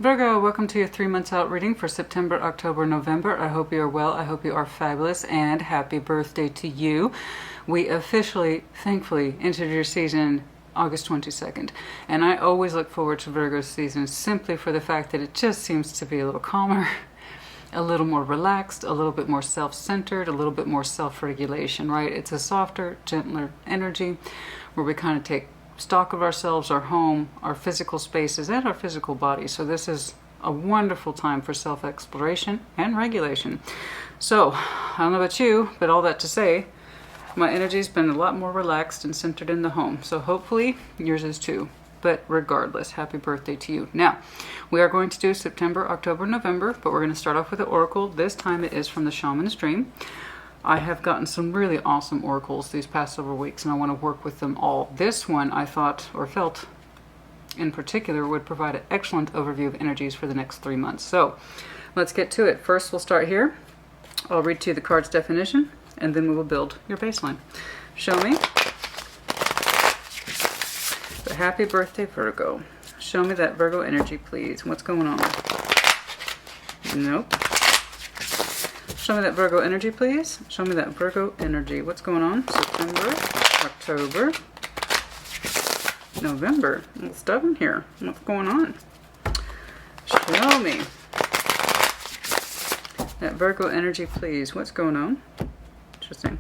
Virgo, welcome to your 3 months out reading for September, October, November. I hope you are well. I hope you are fabulous, and happy birthday to you. We officially, thankfully, entered your season August 22nd. And I always look forward to Virgo's season simply for the fact that it just seems to be a little calmer, a little more relaxed, a little bit more self-centered, a little bit more self-regulation, right? It's a softer, gentler energy where we kind of take stock of ourselves, our home, our physical spaces, and our physical body. So this is a wonderful time for self-exploration and regulation. So, I don't know about you, but all that to say, my energy's been a lot more relaxed and centered in the home. So hopefully yours is too. But regardless, happy birthday to you. Now, we are going to do September, October, November, but we're going to start off with the oracle. This time it is from the Shaman's Dream. I have gotten some really awesome oracles these past several weeks, and I want to work with them all. This one I thought, or felt in particular, would provide an excellent overview of energies for the next 3 months. So let's get to it. First, we'll start here. I'll read to you the card's definition, and then we will build your baseline. Show me. But happy birthday, Virgo. Show me that Virgo energy, please. What's going on? Nope. Show me that Virgo energy, please. Show me that Virgo energy. What's going on? September, October, November. A little stubborn here. What's going on? Show me that Virgo energy, please. What's going on? Interesting.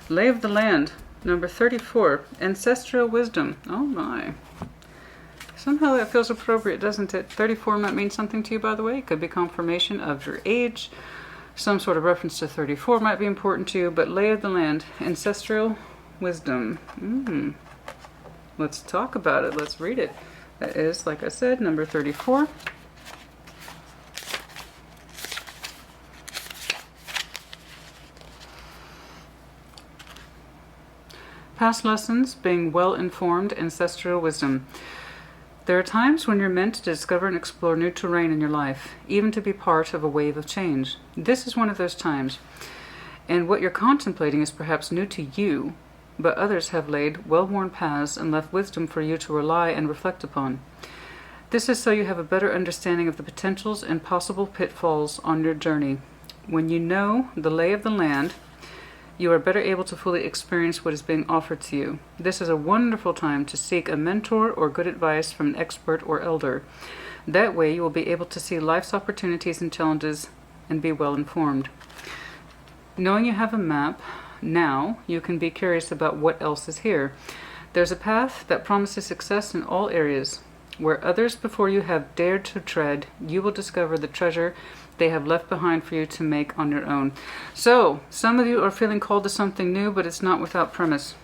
Lay of the land, number 34. Ancestral wisdom. Oh my. Somehow that feels appropriate, doesn't it? 34 might mean something to you, by the way. It could be confirmation of your age. Some sort of reference to 34 might be important to you, but lay of the land, ancestral wisdom. Let's talk about it. Let's read it. That is, like I said, number 34. Past lessons, being well-informed, ancestral wisdom. There are times when you're meant to discover and explore new terrain in your life, even to be part of a wave of change. This is one of those times, and what you're contemplating is perhaps new to you, but others have laid well-worn paths and left wisdom for you to rely and reflect upon. This is so you have a better understanding of the potentials and possible pitfalls on your journey. When you know the lay of the land, you are better able to fully experience what is being offered to you. This is a wonderful time to seek a mentor or good advice from an expert or elder. That way you will be able to see life's opportunities and challenges and be well informed. Knowing you have a map, now you can be curious about what else is here. There's a path that promises success in all areas. Where others before you have dared to tread, you will discover the treasure they have left behind for you to make on your own. So, some of you are feeling called to something new, but it's not without premise.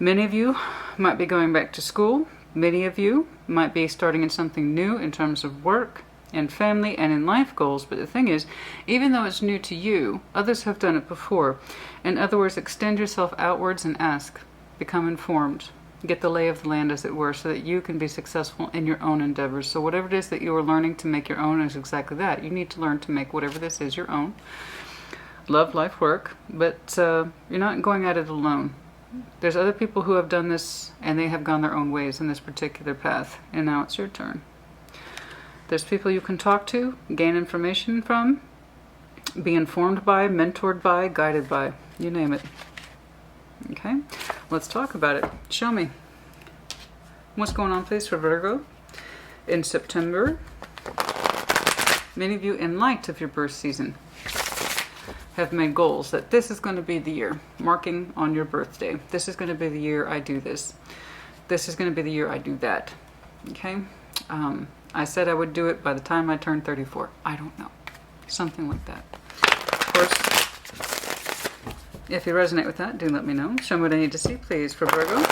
Many of you might be going back to school. Many of you might be starting in something new in terms of work and family and in life goals. But the thing is, even though it's new to you, others have done it before. In other words, extend yourself outwards and ask. Become informed. Get the lay of the land, as it were, so that you can be successful in your own endeavors. So whatever it is that you are learning to make your own is exactly that. You need to learn to make whatever this is your own. Love, life, work. But you're not going at it alone. There's other people who have done this, and they have gone their own ways in this particular path. And now it's your turn. There's people you can talk to, gain information from, be informed by, mentored by, guided by. You name it. Okay, let's talk about it. Show me. What's going on, please, for Virgo in September? Many of you, in light of your birth season, have made goals that this is going to be the year, marking on your birthday. This is going to be the year I do this. This is going to be the year I do that. Okay? I said I would do it by the time I turned 34. I don't know. Something like that. Of course, if you resonate with that, do let me know. Show me what I need to see, please, for Virgo.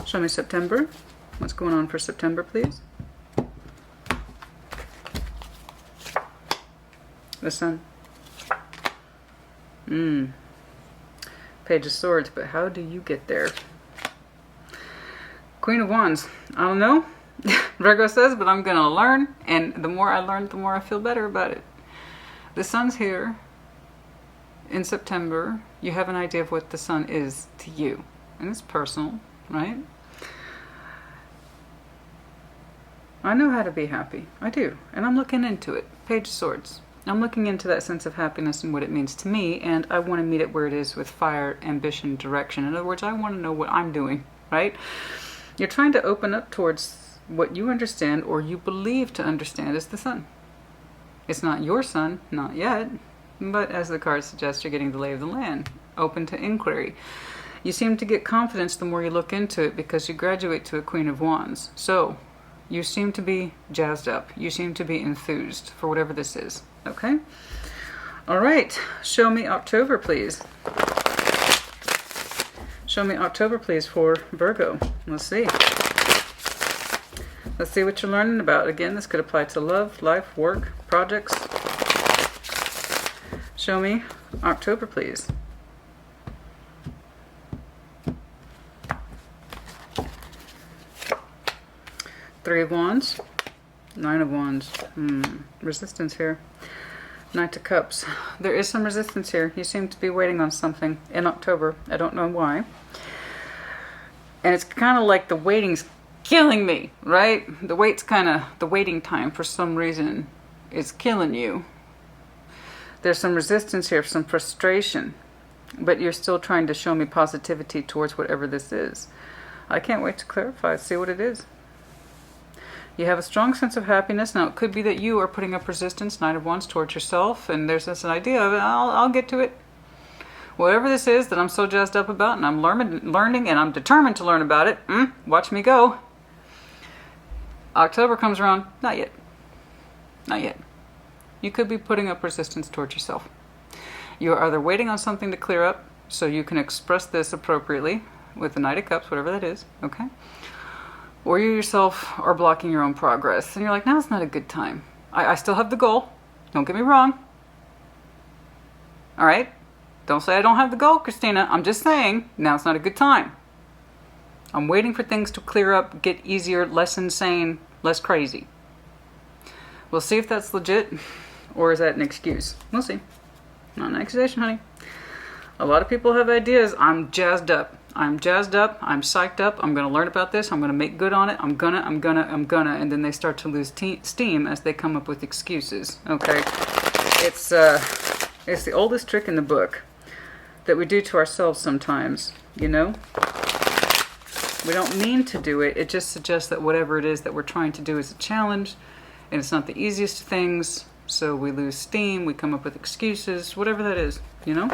Show me September. What's going on for September, please? The Sun. Page of Swords, but how do you get there? Queen of Wands. I don't know. Virgo says, but I'm going to learn. And the more I learn, the more I feel better about it. The Sun's here. In September, you have an idea of what the Sun is to you. And it's personal, right? I know how to be happy. I do. And I'm looking into it. Page of Swords. I'm looking into that sense of happiness and what it means to me, and I want to meet it where it is with fire, ambition, direction. In other words, I want to know what I'm doing, right? You're trying to open up towards what you understand or you believe to understand is the sun. It's not your sun, not yet, but as the cards suggest, you're getting the lay of the land, open to inquiry. You seem to get confidence the more you look into it because you graduate to a Queen of Wands. So, you seem to be jazzed up. You seem to be enthused for whatever this is. Okay? All right. Show me October, please. Show me October, please, for Virgo. Let's see. Let's see what you're learning about. Again, this could apply to love, life, work, projects. Show me October, please. Three of Wands, Nine of Wands. Resistance here. Knight of Cups. There is some resistance here. You seem to be waiting on something in October. I don't know why. And it's kind of like the waiting's killing me, right? The waiting time for some reason is killing you. There's some resistance here, some frustration. But you're still trying to show me positivity towards whatever this is. I can't wait to clarify, see what it is. You have a strong sense of happiness. Now, it could be that you are putting up resistance, Knight of Wands, towards yourself, and there's this idea of, I'll get to it. Whatever this is that I'm so jazzed up about, and I'm learning, and I'm determined to learn about it, watch me go. October comes around, not yet. Not yet. You could be putting up resistance towards yourself. You're either waiting on something to clear up, so you can express this appropriately, with the Knight of Cups, whatever that is, okay? Or you yourself are blocking your own progress. And you're like, now's not a good time. I still have the goal. Don't get me wrong. All right? Don't say I don't have the goal, Christina. I'm just saying, now's not a good time. I'm waiting for things to clear up, get easier, less insane, less crazy. We'll see if that's legit, or is that an excuse? We'll see. Not an accusation, honey. A lot of people have ideas. I'm jazzed up. I'm jazzed up, I'm psyched up, I'm going to learn about this, I'm going to make good on it, I'm gonna, and then they start to lose steam as they come up with excuses, okay? It's the oldest trick in the book that we do to ourselves sometimes, you know? We don't mean to do it, it just suggests that whatever it is that we're trying to do is a challenge, and it's not the easiest of things, so we lose steam, we come up with excuses, whatever that is, you know?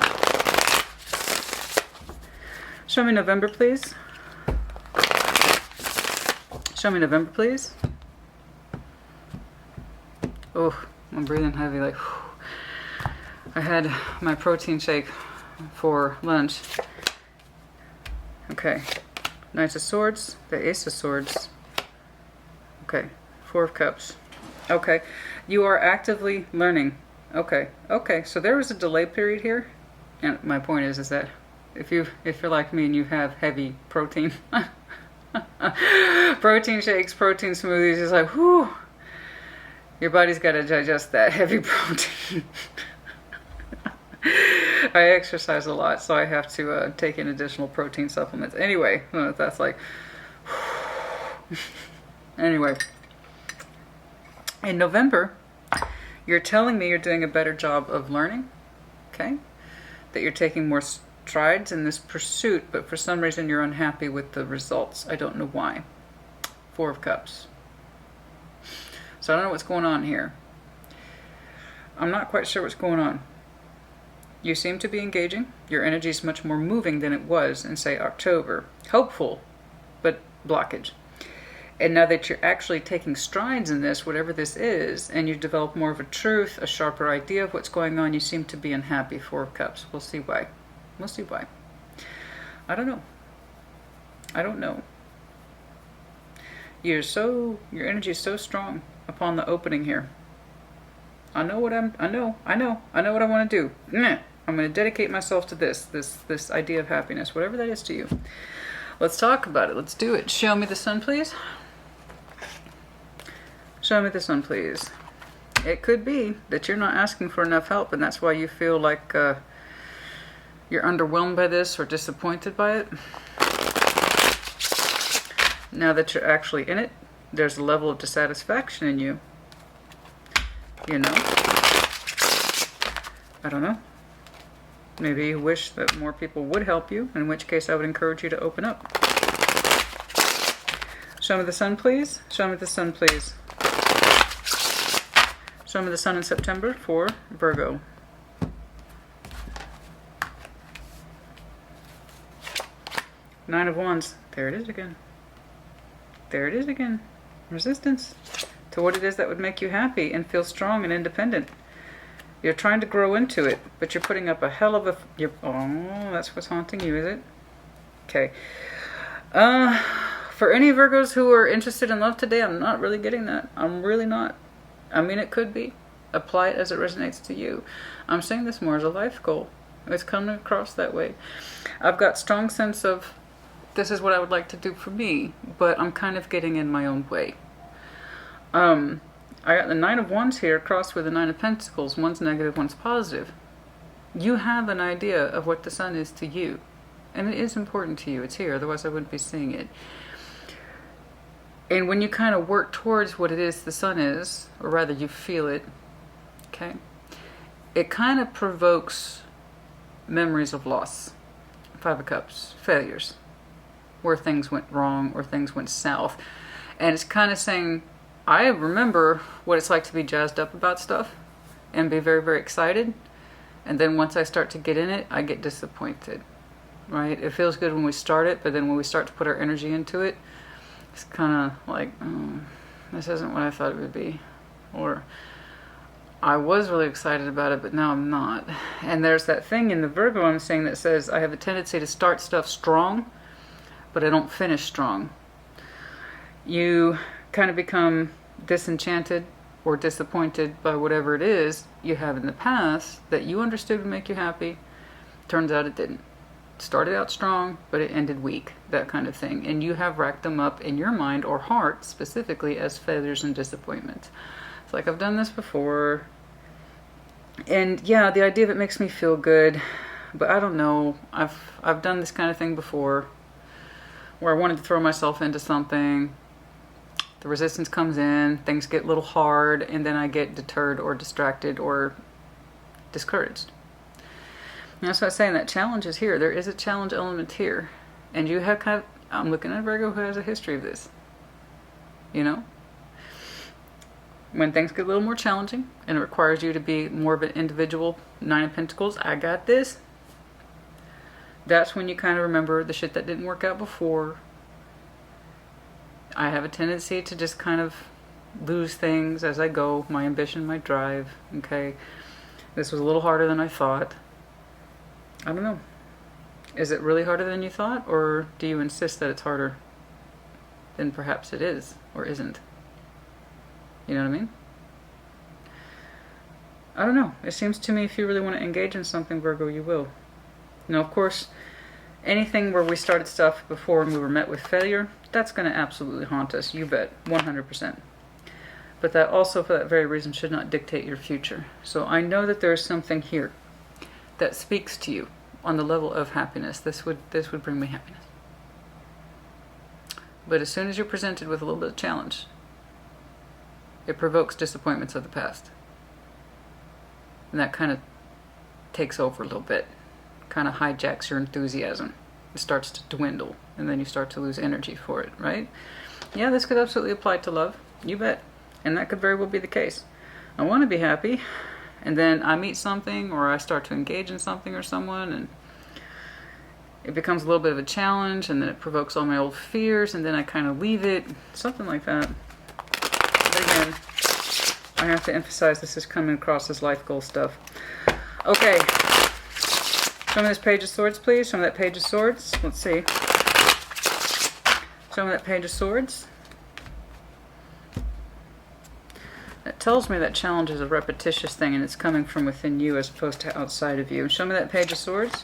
Show me November, please. Show me November, please. Oh, I'm breathing heavy, like, whew. I had my protein shake for lunch. Okay. Knight of Swords, the Ace of Swords. Okay. Four of Cups. Okay. You are actively learning. Okay. Okay. So there was a delay period here. And my point is that if you're like me and you have heavy protein, protein shakes, protein smoothies, it's like, whew, your body's got to digest that heavy protein. I exercise a lot, so I have to take in additional protein supplements. Anyway, that's like, anyway. In November, you're telling me you're doing a better job of learning, okay? That you're taking more strides in this pursuit, but for some reason you're unhappy with the results. I don't know why. Four of Cups. So I don't know what's going on here. I'm not quite sure what's going on. You seem to be engaging. Your energy is much more moving than it was in, say, October. Hopeful, but blockage. And now that you're actually taking strides in this, whatever this is, and you've developed more of a truth, a sharper idea of what's going on, you seem to be unhappy. Four of Cups. We'll see why. We'll see why. I don't know. I don't know. Your energy is so strong upon the opening here. I know what I know what I want to do. I'm going to dedicate myself to this idea of happiness, whatever that is to you. Let's talk about it. Let's do it. Show me the sun, please. Show me the sun, please. It could be that you're not asking for enough help, and that's why you feel like you're underwhelmed by this or disappointed by it. Now that you're actually in it, there's a level of dissatisfaction in you. You know? I don't know. Maybe you wish that more people would help you, in which case I would encourage you to open up. Show me the sun, please. Show me the sun, please. Show me the sun in September for Virgo. Nine of Wands. There it is again. There it is again. Resistance to what it is that would make you happy and feel strong and independent. You're trying to grow into it, but you're putting up a hell of a... oh, that's what's haunting you, is it? Okay. For any Virgos who are interested in love today, I'm not really getting that. I'm really not. I mean, it could be. Apply it as it resonates to you. I'm saying this more as a life goal. It's coming across that way. I've got strong sense of this is what I would like to do for me, but I'm kind of getting in my own way. I got the Nine of Wands here crossed with the Nine of Pentacles. One's negative, one's positive. You have an idea of what the sun is to you. And it is important to you. It's here, otherwise I wouldn't be seeing it. And when you kind of work towards what it is the sun is, or rather you feel it, okay, it kind of provokes memories of loss. Five of Cups, failures, where things went wrong or things went south. And it's kind of saying, I remember what it's like to be jazzed up about stuff and be very, very excited. And then once I start to get in it, I get disappointed, right? It feels good when we start it, but then when we start to put our energy into it, it's kind of like, oh, this isn't what I thought it would be. Or I was really excited about it, but now I'm not. And there's that thing in the Virgo I'm saying that says I have a tendency to start stuff strong, but I don't finish strong. You kind of become disenchanted or disappointed by whatever it is you have in the past that you understood would make you happy. Turns out it didn't. It started out strong, but it ended weak, that kind of thing. And you have racked them up in your mind or heart specifically as failures and disappointments. It's like, I've done this before. And yeah, the idea of it makes me feel good, but I don't know. I've done this kind of thing before where I wanted to throw myself into something. The resistance comes in, things get a little hard, and then I get deterred or distracted or discouraged. And that's why I'm saying that challenge is here. There is a challenge element here. And you have kind of, I'm looking at a Virgo who has a history of this. You know? When things get a little more challenging and it requires you to be more of an individual, Nine of Pentacles, I got this. That's when you kind of remember the shit that didn't work out before. I have a tendency to just kind of lose things as I go, my ambition, my drive, okay? This was a little harder than I thought. I don't know. Is it really harder than you thought, or do you insist that it's harder than perhaps it is, or isn't? You know what I mean? I don't know. It seems to me if you really want to engage in something, Virgo, you will. Now, of course, anything where we started stuff before and we were met with failure, that's going to absolutely haunt us, you bet, 100%. But that also, for that very reason, should not dictate your future. So I know that there is something here that speaks to you on the level of happiness. This would bring me happiness. But as soon as you're presented with a little bit of challenge, it provokes disappointments of the past. And that kind of takes over a little bit, kind of hijacks your enthusiasm. It starts to dwindle, and then you start to lose energy for it, right? Yeah, this could absolutely apply to love. You bet. And that could very well be the case. I want to be happy, and then I meet something, or I start to engage in something or someone, and it becomes a little bit of a challenge, and then it provokes all my old fears, and then I kind of leave it. Something like that. But again, I have to emphasize this is coming across as life goal stuff. Okay. Show me this Page of Swords, please. Show me that Page of Swords. Let's see. Show me that Page of Swords. That tells me that challenge is a repetitious thing and it's coming from within you as opposed to outside of you. Show me that Page of Swords.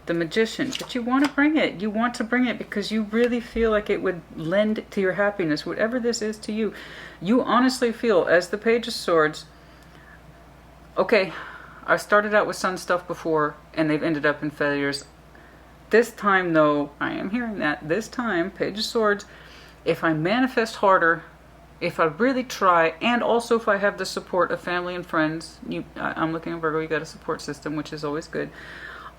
The Magician. But you want to bring it. You want to bring it because you really feel like it would lend to your happiness. Whatever this is to you. You honestly feel, as the Page of Swords, okay, I started out with sun stuff before, and they've ended up in failures. This time, though, I am hearing that. This time, Page of Swords, if I manifest harder, if I really try, and also if I have the support of family and friends, I'm looking at Virgo, you got a support system, which is always good.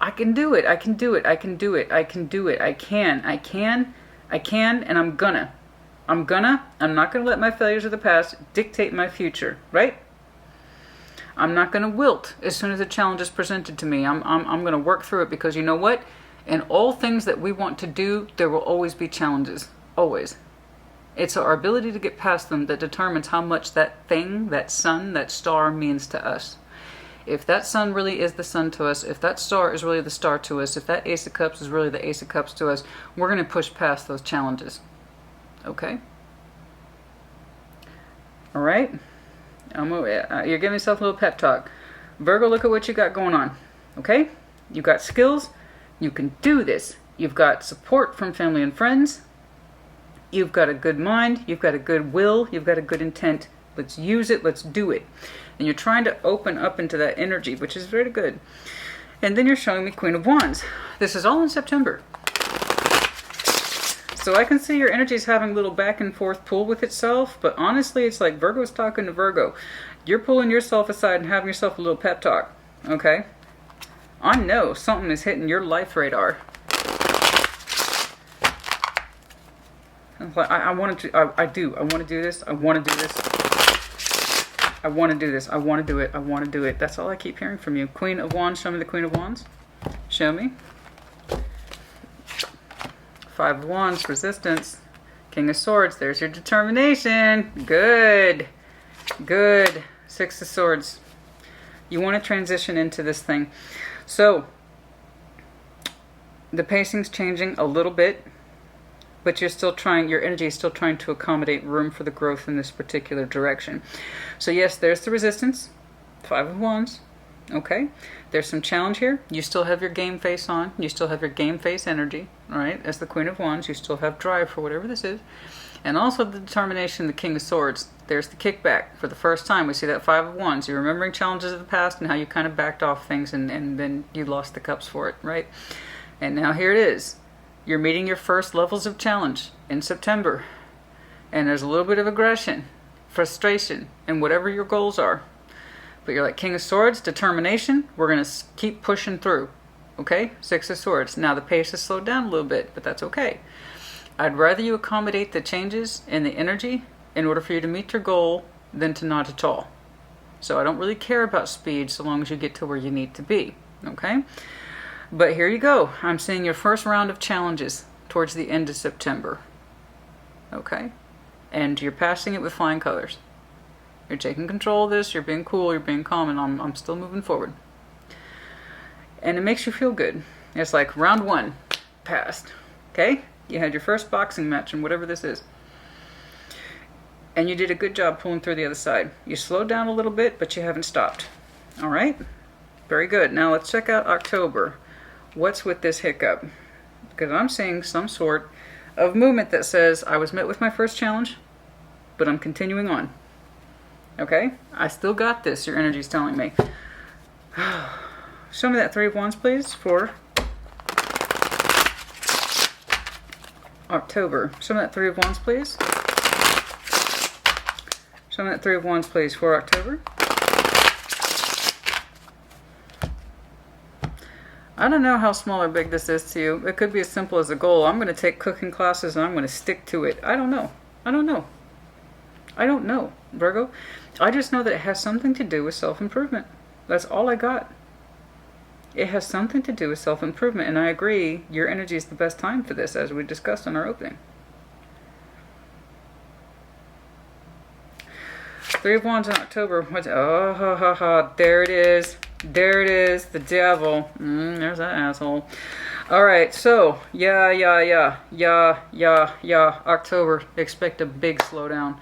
I can do it. I can do it. I can do it. I can do it. I can, and I'm gonna. I'm not gonna let my failures of the past dictate my future, right? I'm not gonna wilt as soon as a challenge is presented to me. I'm gonna work through it, because you know what? In all things that we want to do, there will always be challenges. Always. It's our ability to get past them that determines how much that thing, that sun, that star means to us. If that sun really is the sun to us, if that star is really the star to us, if that Ace of Cups is really the Ace of Cups to us, we're going to push past those challenges. Okay? All right? You're giving yourself a little pep talk. Virgo, look at what you got going on. Okay? You've got skills. You can do this. You've got support from family and friends. You've got a good mind, you've got a good will, you've got a good intent. Let's use it, let's do it. And you're trying to open up into that energy, which is very good. And then you're showing me Queen of Wands. This is all in September. So I can see your energy is having a little back and forth pull with itself, but honestly, it's like Virgo's talking to Virgo. You're pulling yourself aside and having yourself a little pep talk, okay? I know something is hitting your life radar. I want to do this. I want to do this. I want to do this. I want to do it. I want to do it. That's all I keep hearing from you. Queen of Wands, show me the Queen of Wands. Show me. Five of Wands, resistance. King of Swords, there's your determination. Good. Good. Six of Swords. You want to transition into this thing. So, the pacing's changing a little bit. But you're still trying, your energy is still trying to accommodate room for the growth in this particular direction. So yes, there's the resistance. Five of Wands. Okay. There's some challenge here. You still have your game face on. You still have your game face energy. Alright. As the Queen of Wands, you still have drive for whatever this is. And also the determination, the King of Swords. There's the kickback. For the first time, we see that Five of Wands. You're remembering challenges of the past and how you kind of backed off things and then you lost the cups for it. Right. And now here it is. You're meeting your first levels of challenge in September. And there's a little bit of aggression, frustration, and whatever your goals are. But you're like King of Swords, determination. We're going to keep pushing through. Okay? Six of Swords. Now the pace has slowed down a little bit, but that's okay. I'd rather you accommodate the changes in the energy in order for you to meet your goal than to not at all. So I don't really care about speed so long as you get to where you need to be. Okay? But here you go. I'm seeing your first round of challenges towards the end of September. Okay? And you're passing it with flying colors. You're taking control of this. You're being cool. You're being calm. And I'm still moving forward. And it makes you feel good. It's like round one passed. Okay? You had your first boxing match and whatever this is. And you did a good job pulling through the other side. You slowed down a little bit, but you haven't stopped. All right? Very good. Now let's check out October. What's with this hiccup? Because I'm seeing some sort of movement that says I was met with my first challenge, but I'm continuing on. Okay? I still got this, your energy's telling me. Show me that Three of Wands, please, for October. Show me that Three of Wands, please. Show me that Three of Wands, please, for October. I don't know how small or big this is to you. It could be as simple as a goal. I'm going to take cooking classes and I'm going to stick to it. I don't know. I don't know. I don't know, Virgo. I just know that it has something to do with self-improvement. That's all I got. It has something to do with self-improvement. And I agree, your energy is the best time for this, as we discussed in our opening. Three of Wands in October. Oh, ha, ha, ha. There it is. There it is. The devil. There's that asshole. All right. So, yeah. October. Expect a big slowdown.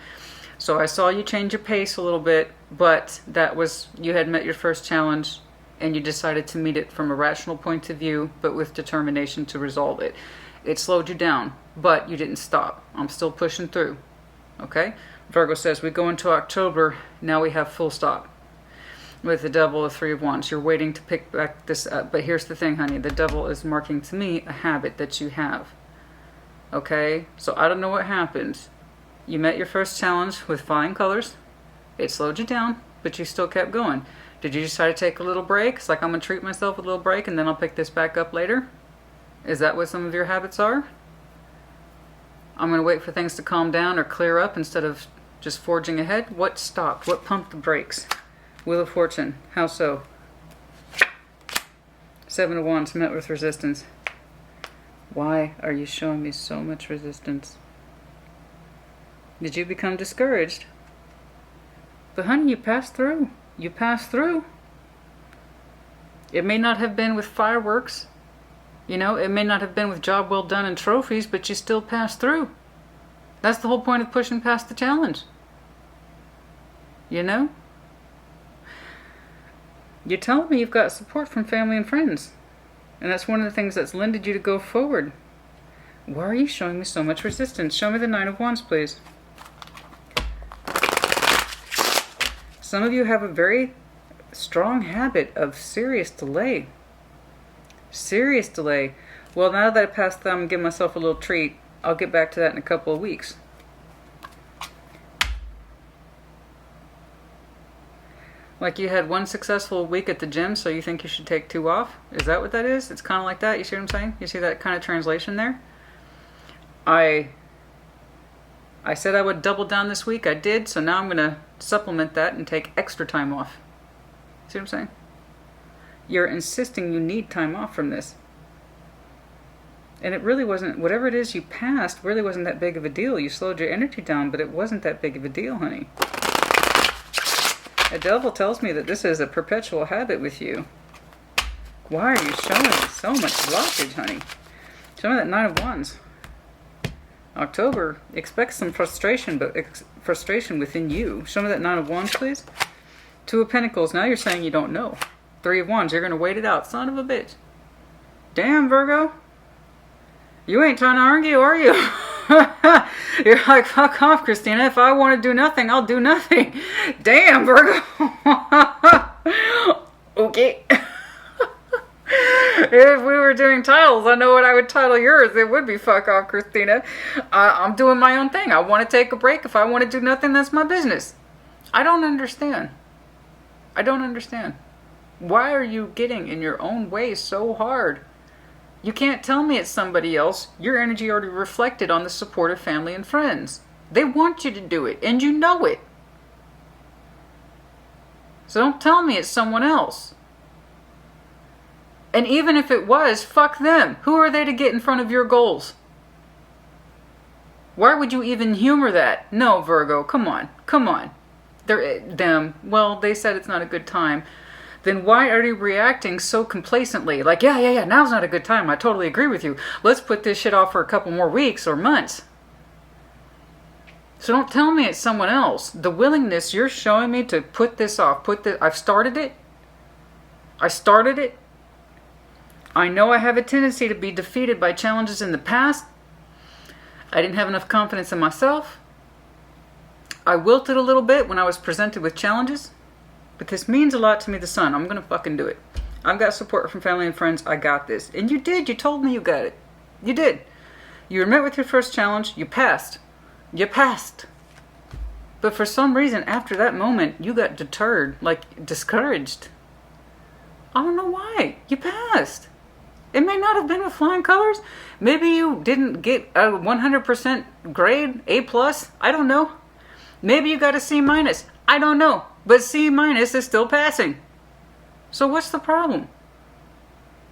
So I saw you change your pace a little bit, but that was, you had met your first challenge and you decided to meet it from a rational point of view, but with determination to resolve it. It slowed you down, but you didn't stop. I'm still pushing through. Okay? Virgo says we go into October, now we have full stop. With the devil, the Three of Wands. You're waiting to pick back this up. But here's the thing, honey. The devil is marking to me a habit that you have. Okay? So I don't know what happened. You met your first challenge with flying colors. It slowed you down, but you still kept going. Did you decide to take a little break? It's like, I'm going to treat myself with a little break and then I'll pick this back up later. Is that what some of your habits are? I'm going to wait for things to calm down or clear up instead of just forging ahead. What stopped? What pumped the brakes? Wheel of Fortune. How so? Seven of Wands, met with resistance. Why are you showing me so much resistance? Did you become discouraged? But honey, you passed through. You passed through. It may not have been with fireworks. You know, it may not have been with job well done and trophies, but you still passed through. That's the whole point of pushing past the challenge. You know? You're telling me you've got support from family and friends. And that's one of the things that's lended you to go forward. Why are you showing me so much resistance? Show me the Nine of Wands, please. Some of you have a very strong habit of serious delay. Serious delay. Well, now that I passed that, I'm going to give myself a little treat. I'll get back to that in a couple of weeks. Like you had one successful week at the gym, so you think you should take 2 off? Is that what that is? It's kind of like that. You see what I'm saying? You see that kind of translation there? I said I would double down this week. I did, so now I'm going to supplement that and take extra time off. See what I'm saying? You're insisting you need time off from this. And it really wasn't, whatever it is you passed really wasn't that big of a deal. You slowed your energy down, but it wasn't that big of a deal, honey. The devil tells me that this is a perpetual habit with you. Why are you showing me so much blockage, honey? Show me that Nine of Wands. October, expect some frustration, but frustration within you. Show me that Nine of Wands, please. Two of Pentacles. Now you're saying you don't know. Three of Wands. You're going to wait it out. Son of a bitch. Damn, Virgo. You ain't trying to argue, are you? You're like, fuck off, Christina. If I want to do nothing, I'll do nothing. Damn, Virgo. Okay. If we were doing titles, I know what I would title yours. It would be fuck off, Christina. I'm doing my own thing. I want to take a break. If I want to do nothing, that's my business. I don't understand. I don't understand. Why are you getting in your own way so hard? You can't tell me it's somebody else. Your energy already reflected on the support of family and friends. They want you to do it, and you know it. So don't tell me it's someone else. And even if it was, fuck them. Who are they to get in front of your goals? Why would you even humor that? No, Virgo, come on. Come on. Them. Well, they said it's not a good time. Then why are you reacting so complacently? Like, yeah, now's not a good time. I totally agree with you. Let's put this shit off for a couple more weeks or months. So don't tell me it's someone else. The willingness you're showing me to put this off, I've started it. I started it. I know I have a tendency to be defeated by challenges in the past. I didn't have enough confidence in myself. I wilted a little bit when I was presented with challenges. But this means a lot to me, the sun. I'm going to fucking do it. I've got support from family and friends. I got this. And you did. You told me you got it. You did. You were met with your first challenge. You passed. You passed. But for some reason, after that moment, you got deterred, like discouraged. I don't know why. You passed. It may not have been with flying colors. Maybe you didn't get a 100% grade, A+. I don't know. Maybe you got a C-. I don't know. But C- is still passing. So what's the problem?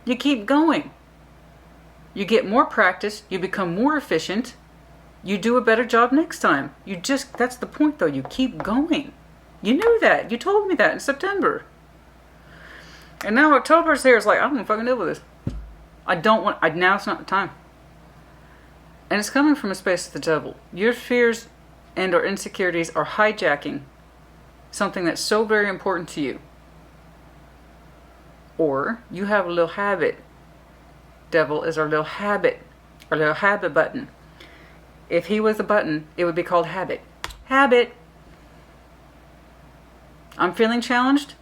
You keep going. You get more practice. You become more efficient. You do a better job next time. That's the point though. You keep going. You knew that. You told me that in September. And now October's here. It's like, I don't want to fucking deal with this. Now it's not the time. And it's coming from a space of the devil. Your fears and or insecurities are hijacking something that's so very important to you. Or you have a little habit. Devil is our little habit button. If he was a button, it would be called habit. Habit. I'm feeling challenged,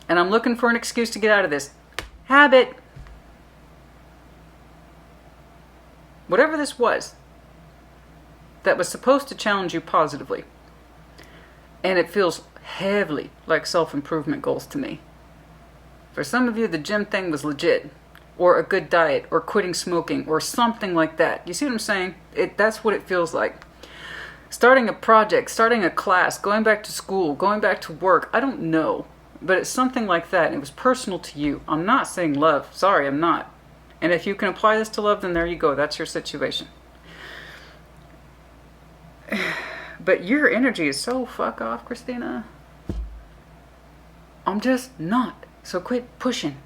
and I'm looking for an excuse to get out of this. Habit. Whatever this was. that was supposed to challenge you positively. And it feels heavily like self-improvement goals to me. For some of you, the gym thing was legit, or a good diet, or quitting smoking, or something like that. You see what I'm saying? That's what it feels like. Starting a project, starting a class, going back to school, going back to work, I don't know. But it's something like that, and it was personal to you. I'm not saying love. Sorry, I'm not. And if you can apply this to love, then there you go. That's your situation. But your energy is so fuck off, Christina. I'm just not. So quit pushing.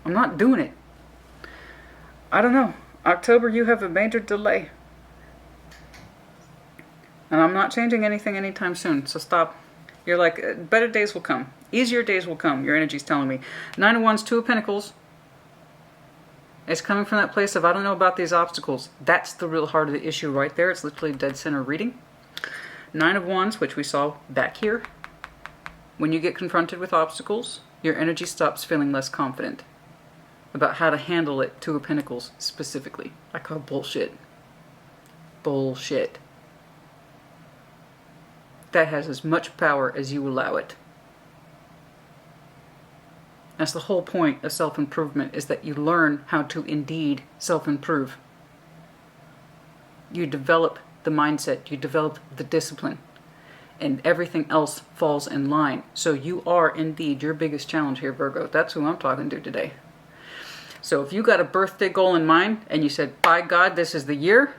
I'm not doing it. I don't know. October, you have a major delay. And I'm not changing anything anytime soon. So stop. You're like, better days will come. Easier days will come. Your energy's telling me. 9 of Wands, 2 of Pentacles. It's coming from that place of, I don't know about these obstacles. That's the real heart of the issue right there. It's literally dead center reading. 9 of Wands, which we saw back here. When you get confronted with obstacles, your energy stops feeling less confident about how to handle it. 2 of Pentacles specifically. I call bullshit. Bullshit. That has as much power as you allow it. That's the whole point of self-improvement, is that you learn how to indeed self-improve. You develop the mindset, you develop the discipline, and everything else falls in line. So you are indeed your biggest challenge here, Virgo. That's who I'm talking to today. So if you got a birthday goal in mind and you said, by God, this is the year,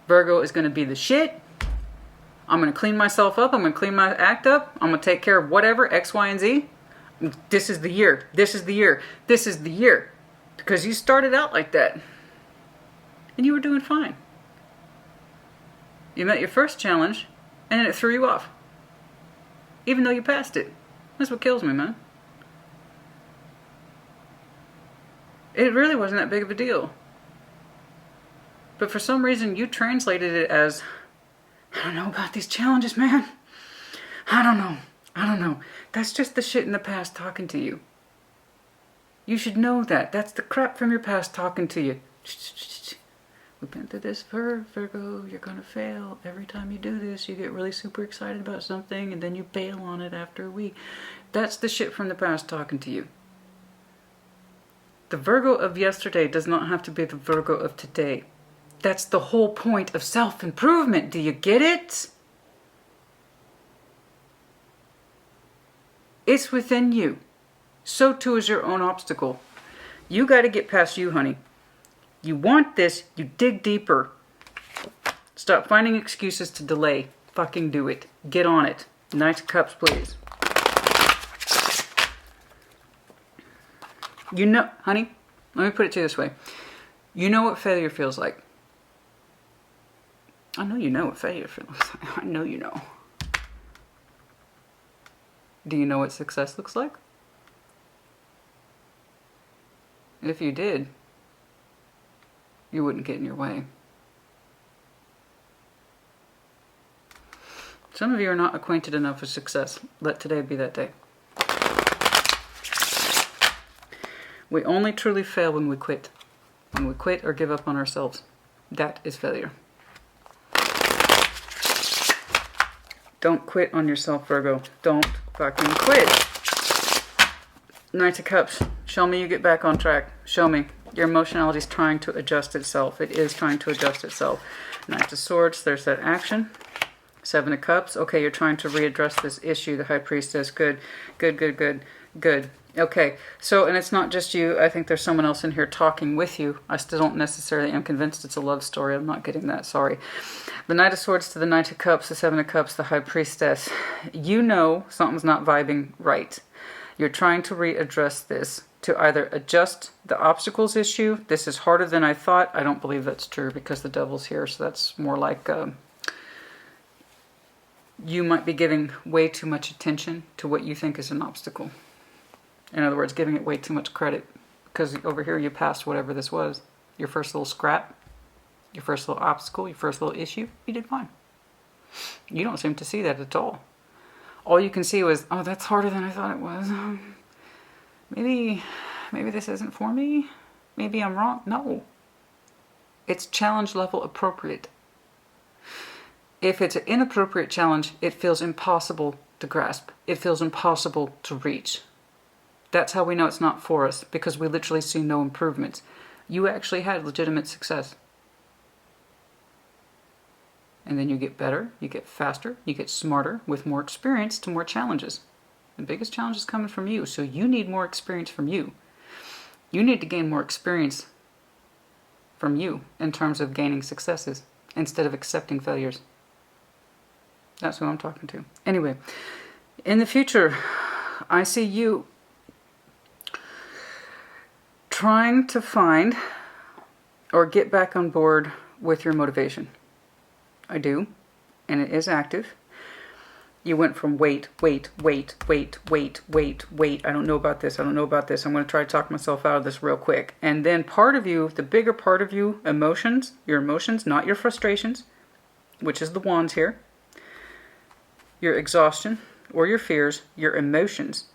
Virgo is going to be the shit. I'm going to clean myself up. I'm going to clean my act up. I'm going to take care of whatever, X, Y, and Z. This is the year. This is the year. This is the year. Because you started out like that. And you were doing fine. You met your first challenge, and then it threw you off. Even though you passed it. That's what kills me, man. It really wasn't that big of a deal. But for some reason, you translated it as, I don't know about these challenges, man. I don't know. That's just the shit in the past talking to you. You should know that. That's the crap from your past talking to you. We've been through this, Virgo. You're going to fail. Every time you do this, you get really super excited about something, and then you bail on it after a week. That's the shit from the past talking to you. The Virgo of yesterday does not have to be the Virgo of today. That's the whole point of self-improvement. Do you get it? It's within you. So too is your own obstacle. You got to get past you, honey. You want this, you dig deeper. Stop finding excuses to delay. Fucking do it. Get on it. Knight of Cups, please. You know, honey, let me put it to you this way. You know what failure feels like. I know you know what failure feels like. I know you know. Do you know what success looks like? If you did, you wouldn't get in your way. Some of you are not acquainted enough with success. Let today be that day. We only truly fail when we quit. When we quit or give up on ourselves. That is failure. Don't quit on yourself, Virgo. Don't fucking quit. Knight of Cups. Show me you get back on track. Show me. Your emotionality is trying to adjust itself. It is trying to adjust itself. Knight of Swords. There's that action. 7 of Cups. Okay, you're trying to readdress this issue. The High Priestess. Good. Good. Okay, so, and it's not just you. I think there's someone else in here talking with you. I still don't necessarily am convinced it's a love story. I'm not getting that. Sorry. The Knight of Swords to the Knight of Cups, the 7 of Cups, the High Priestess. You know something's not vibing right. You're trying to readdress this to either adjust the obstacles issue. This is harder than I thought. I don't believe that's true because the Devil's here, so that's more like you might be giving way too much attention to what you think is an obstacle. In other words, giving it way too much credit. Because over here you passed whatever this was. Your first little scrap. Your first little obstacle. Your first little issue. You did fine. You don't seem to see that at all. All you can see was, oh, that's harder than I thought it was. Maybe this isn't for me. Maybe I'm wrong. No. It's challenge level appropriate. If it's an inappropriate challenge, it feels impossible to grasp. It feels impossible to reach. That's how we know it's not for us, because we literally see no improvements. You actually had legitimate success. And then you get better, you get faster, you get smarter with more experience to more challenges. The biggest challenge is coming from you, so you need more experience from you. You need to gain more experience from you in terms of gaining successes instead of accepting failures. That's who I'm talking to. Anyway, in the future, I see you trying to find or get back on board with your motivation. I do, and it is active. You went from wait, I don't know about this, I'm going to try to talk myself out of this real quick. And then part of you, the bigger part of you, emotions, your emotions, not your frustrations, which is the wands here, your exhaustion or your fears, your emotions,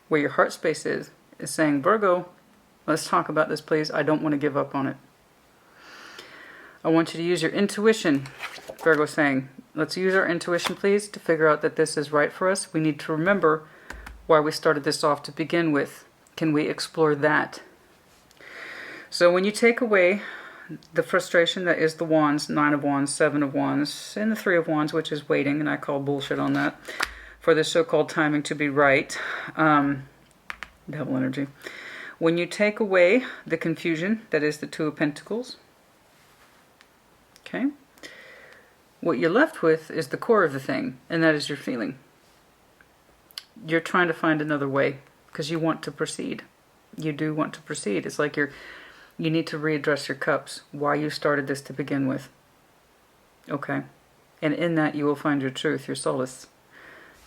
where your heart space is saying, Virgo, let's talk about this, please. I don't want to give up on it. I want you to use your intuition, Virgo saying, let's use our intuition, please, to figure out that this is right for us. We need to remember why we started this off to begin with. Can we explore that? So when you take away the frustration that is the wands, 9 of wands, 7 of wands, and the 3 of wands, which is waiting, and I call bullshit on that, for this so-called timing to be right, devil energy. When you take away the confusion, that is the 2 of Pentacles, okay, what you're left with is the core of the thing, and that is your feeling. You're trying to find another way because you want to proceed. You do want to proceed. It's like you need to readdress your cups, why you started this to begin with. Okay. And in that you will find your truth, your solace,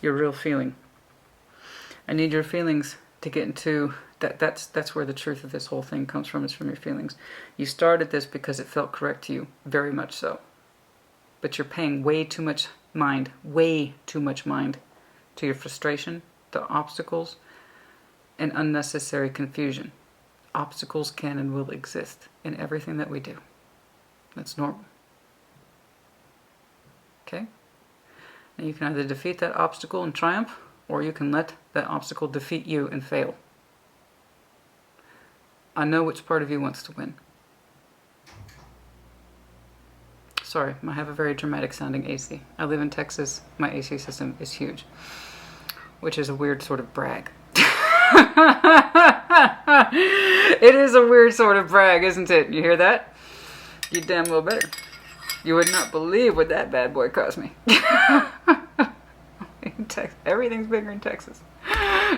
your real feeling. I need your feelings to get into that. That's where the truth of this whole thing comes from, is from your feelings. You started this because it felt correct to you, very much so. But you're paying way too much mind to your frustration, the obstacles, and unnecessary confusion. Obstacles can and will exist in everything that we do. That's normal. Okay? And you can either defeat that obstacle and triumph, or you can let that obstacle defeat you and fail. I know which part of you wants to win. Sorry, I have a very dramatic sounding AC. I live in Texas. My AC system is huge, which is a weird sort of brag. It is a weird sort of brag, isn't it? You hear that? You damn well better. You would not believe what that bad boy cost me. Everything's bigger in Texas,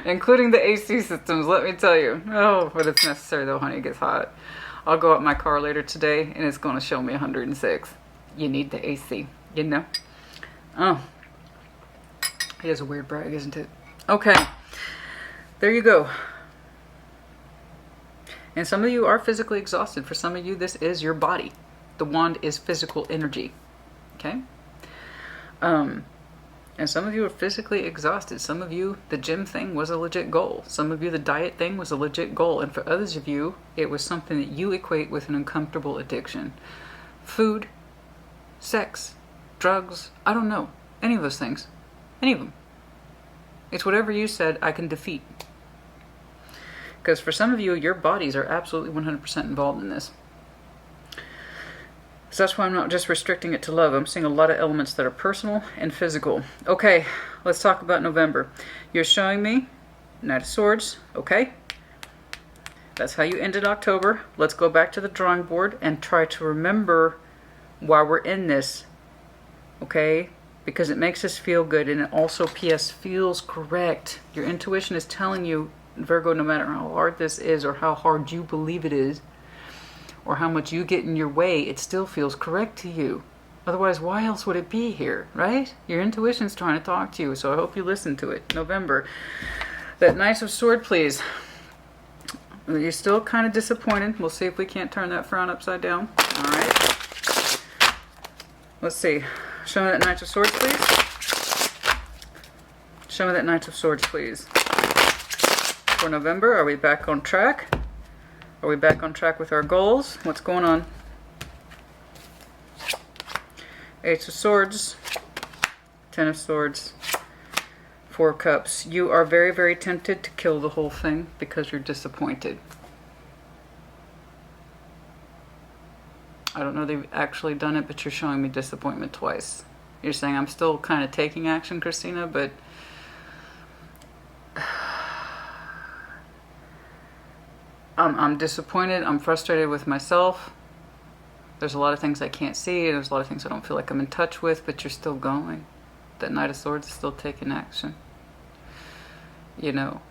including the AC systems, let me tell you. Oh, but it's necessary though, honey. It gets hot. I'll go out my car later today and it's going to show me 106. You need the AC, you know? Oh, it is a weird brag, isn't it? Okay, there you go. And some of you are physically exhausted. For some of you, this is your body. The wand is physical energy, okay? And some of you are physically exhausted. Some of you, the gym thing was a legit goal. Some of you, the diet thing was a legit goal. And for others of you, it was something that you equate with an uncomfortable addiction. Food, sex, drugs, I don't know. Any of those things. Any of them. It's whatever you said I can defeat. Because for some of you, your bodies are absolutely 100% involved in this. So that's why I'm not just restricting it to love. I'm seeing a lot of elements that are personal and physical. Okay, let's talk about November. You're showing me Knight of Swords, okay? That's how you ended October. Let's go back to the drawing board and try to remember why we're in this, okay? Because it makes us feel good, and it also, P.S., feels correct. Your intuition is telling you, Virgo, no matter how hard this is or how hard you believe it is, or how much you get in your way, it still feels correct to you. Otherwise, why else would it be here, right? Your intuition's trying to talk to you, so I hope you listen to it. November. That Knight of Swords, please. You're still kind of disappointed. We'll see if we can't turn that frown upside down. All right. Let's see. Show me that Knight of Swords, please. Show me that Knight of Swords, please. For November, are we back on track? Are we back on track with our goals? What's going on? Ace of Swords, Ten of Swords, Four of Cups. You are very, very tempted to kill the whole thing because you're disappointed. I don't know they've actually done it, but you're showing me disappointment twice. You're saying I'm still kind of taking action, Christina, but I'm disappointed. I'm frustrated with myself. There's a lot of things I can't see. There's a lot of things I don't feel like I'm in touch with, but you're still going. That Knight of Swords is still taking action. You know,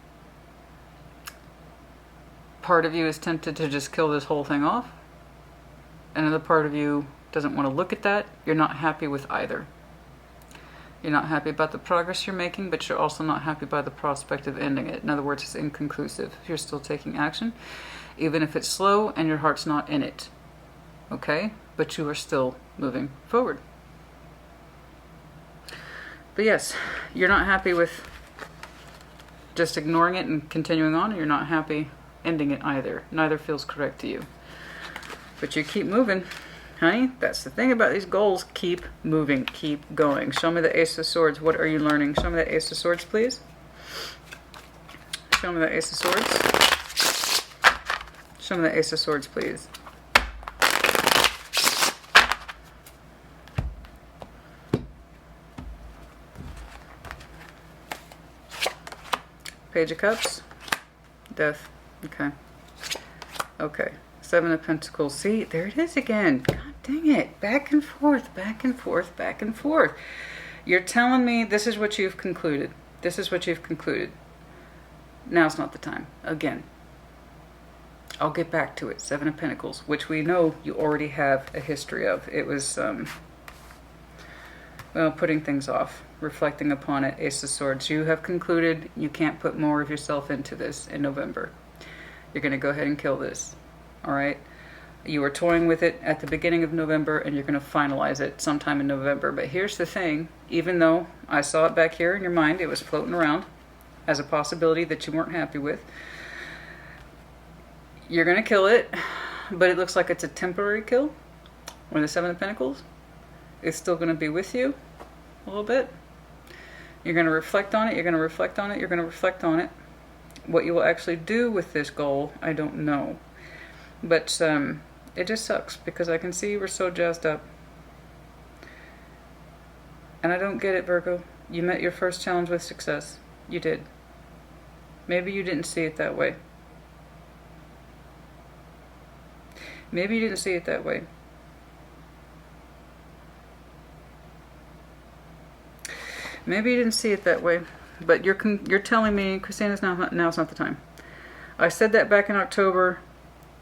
part of you is tempted to just kill this whole thing off. Another part of you doesn't want to look at that. You're not happy with either. You're not happy about the progress you're making, but you're also not happy by the prospect of ending it. In other words, it's inconclusive. You're still taking action, even if it's slow and your heart's not in it. Okay? But you are still moving forward. But yes, you're not happy with just ignoring it and continuing on, and you're not happy ending it either. Neither feels correct to you. But you keep moving, honey. That's the thing about these goals. Keep moving. Keep going. Show me the Ace of Swords. What are you learning? Show me the Ace of Swords, please. Show me the Ace of Swords. Show me the Ace of Swords, please. Page of Cups. Death. Okay. Okay. Seven of Pentacles. See, there it is again. God dang it. Back and forth, back and forth, back and forth. You're telling me this is what you've concluded. This is what you've concluded. Now's not the time. Again. I'll get back to it. Seven of Pentacles, which we know you already have a history of. It was, well, putting things off, reflecting upon it. Ace of Swords. You have concluded you can't put more of yourself into this in November. You're going to go ahead and kill this. All right, you were toying with it at the beginning of November, and you're going to finalize it sometime in November. But here's the thing, even though I saw it back here in your mind, it was floating around as a possibility that you weren't happy with. You're going to kill it, but it looks like it's a temporary kill. Or the Seven of Pentacles, it's still going to be with you a little bit. You're going to reflect on it, you're going to reflect on it, you're going to reflect on it. What you will actually do with this goal, I don't know. But it just sucks because I can see you were so jazzed up. And I don't get it, Virgo. You met your first challenge with success. You did. Maybe you didn't see it that way. Maybe you didn't see it that way. Maybe you didn't see it that way. But you're telling me, Christina's now's not the time. I said that back in October.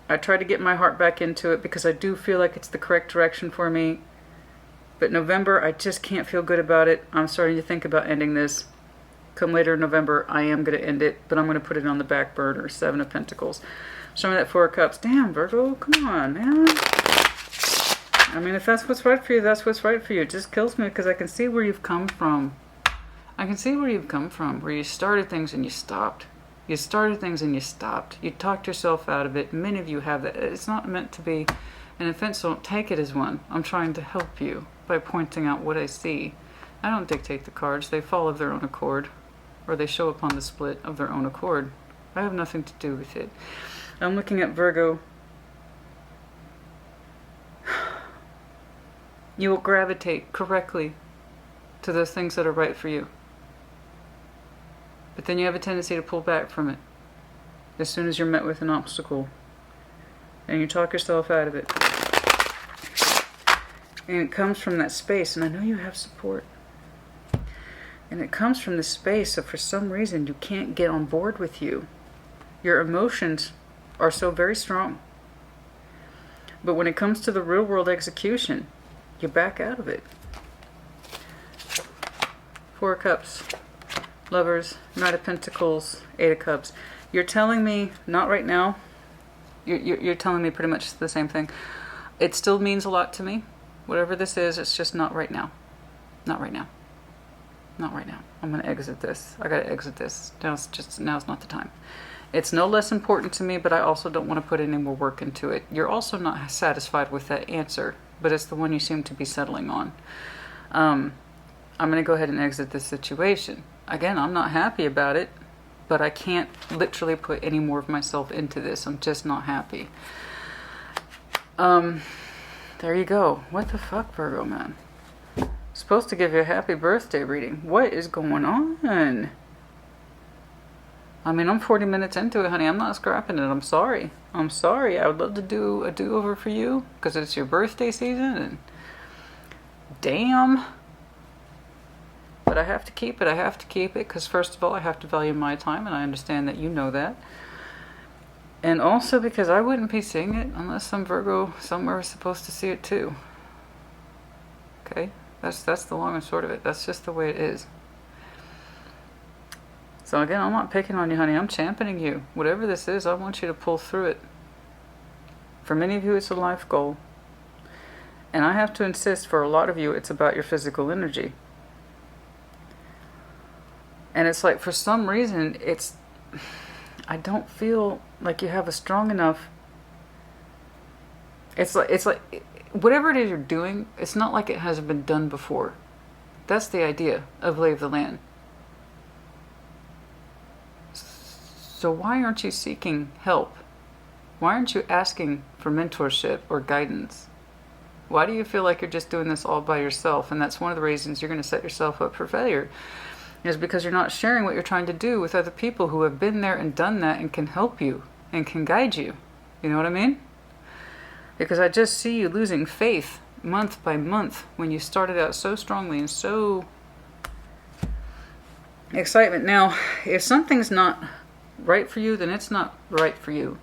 I tried to get my heart back into it because I do feel like it's the correct direction for me. But November, I just can't feel good about it. I'm starting to think about ending this. Come later in November, I am going to end it, but I'm going to put it on the back burner. Seven of Pentacles. Show me that Four of Cups. Damn, Virgo, come on, man. I mean, if that's what's right for you, that's what's right for you. It just kills me because I can see where you've come from. I can see where you've come from, where you started things and you stopped. You started things and you stopped. You talked yourself out of it. Many of you have that. It's not meant to be an offense, so don't take it as one. I'm trying to help you by pointing out what I see. I don't dictate the cards. They fall of their own accord, or they show up on the split of their own accord. I have nothing to do with it. I'm looking at Virgo. You will gravitate correctly to those things that are right for you. But then you have a tendency to pull back from it as soon as you're met with an obstacle. And you talk yourself out of it. And it comes from that space, and I know you have support. And it comes from the space of, for some reason, you can't get on board with you. Your emotions are so very strong. But when it comes to the real world execution, you back out of it. Four of Cups. Lovers, Knight of Pentacles, Eight of Cups. You're telling me, not right now. You're telling me pretty much the same thing. It still means a lot to me. Whatever this is, it's just not right now. Not right now. Not right now. I'm going to exit this. I got to exit this. Now's not the time. It's no less important to me, but I also don't want to put any more work into it. You're also not satisfied with that answer but it's the one you seem to be settling on. I'm going to go ahead and exit this situation. Again, I'm not happy about it, but I can't literally put any more of myself into this. I'm just not happy. There you go. What the fuck, Virgo, man? Supposed to give you a happy birthday reading. What is going on? I mean, I'm 40 minutes into it, honey. I'm not scrapping it. I'm sorry. I'm sorry. I would love to do a do-over for you because it's your birthday season, and damn. But I have to keep it. I have to keep it because, first of all, I have to value my time, and I understand that you know that. And also because I wouldn't be seeing it unless some Virgo somewhere is supposed to see it too. Okay? That's the long and short of it. That's just the way it is. So again, I'm not picking on you, honey. I'm championing you. Whatever this is, I want you to pull through it. For many of you, it's a life goal. And I have to insist, for a lot of you, it's about your physical energy. And it's like, for some reason, I don't feel like you have a strong enough... It's like, whatever it is you're doing, it's not like it hasn't been done before. That's the idea of lay of the land. So why aren't you seeking help? Why aren't you asking for mentorship or guidance? Why do you feel like you're just doing this all by yourself? And that's one of the reasons you're going to set yourself up for failure, is because you're not sharing what you're trying to do with other people who have been there and done that and can help you and can guide you. You know what I mean? Because I just see you losing faith month by month when you started out so strongly and so excitement. Now, if something's not right for you, then it's not right for you.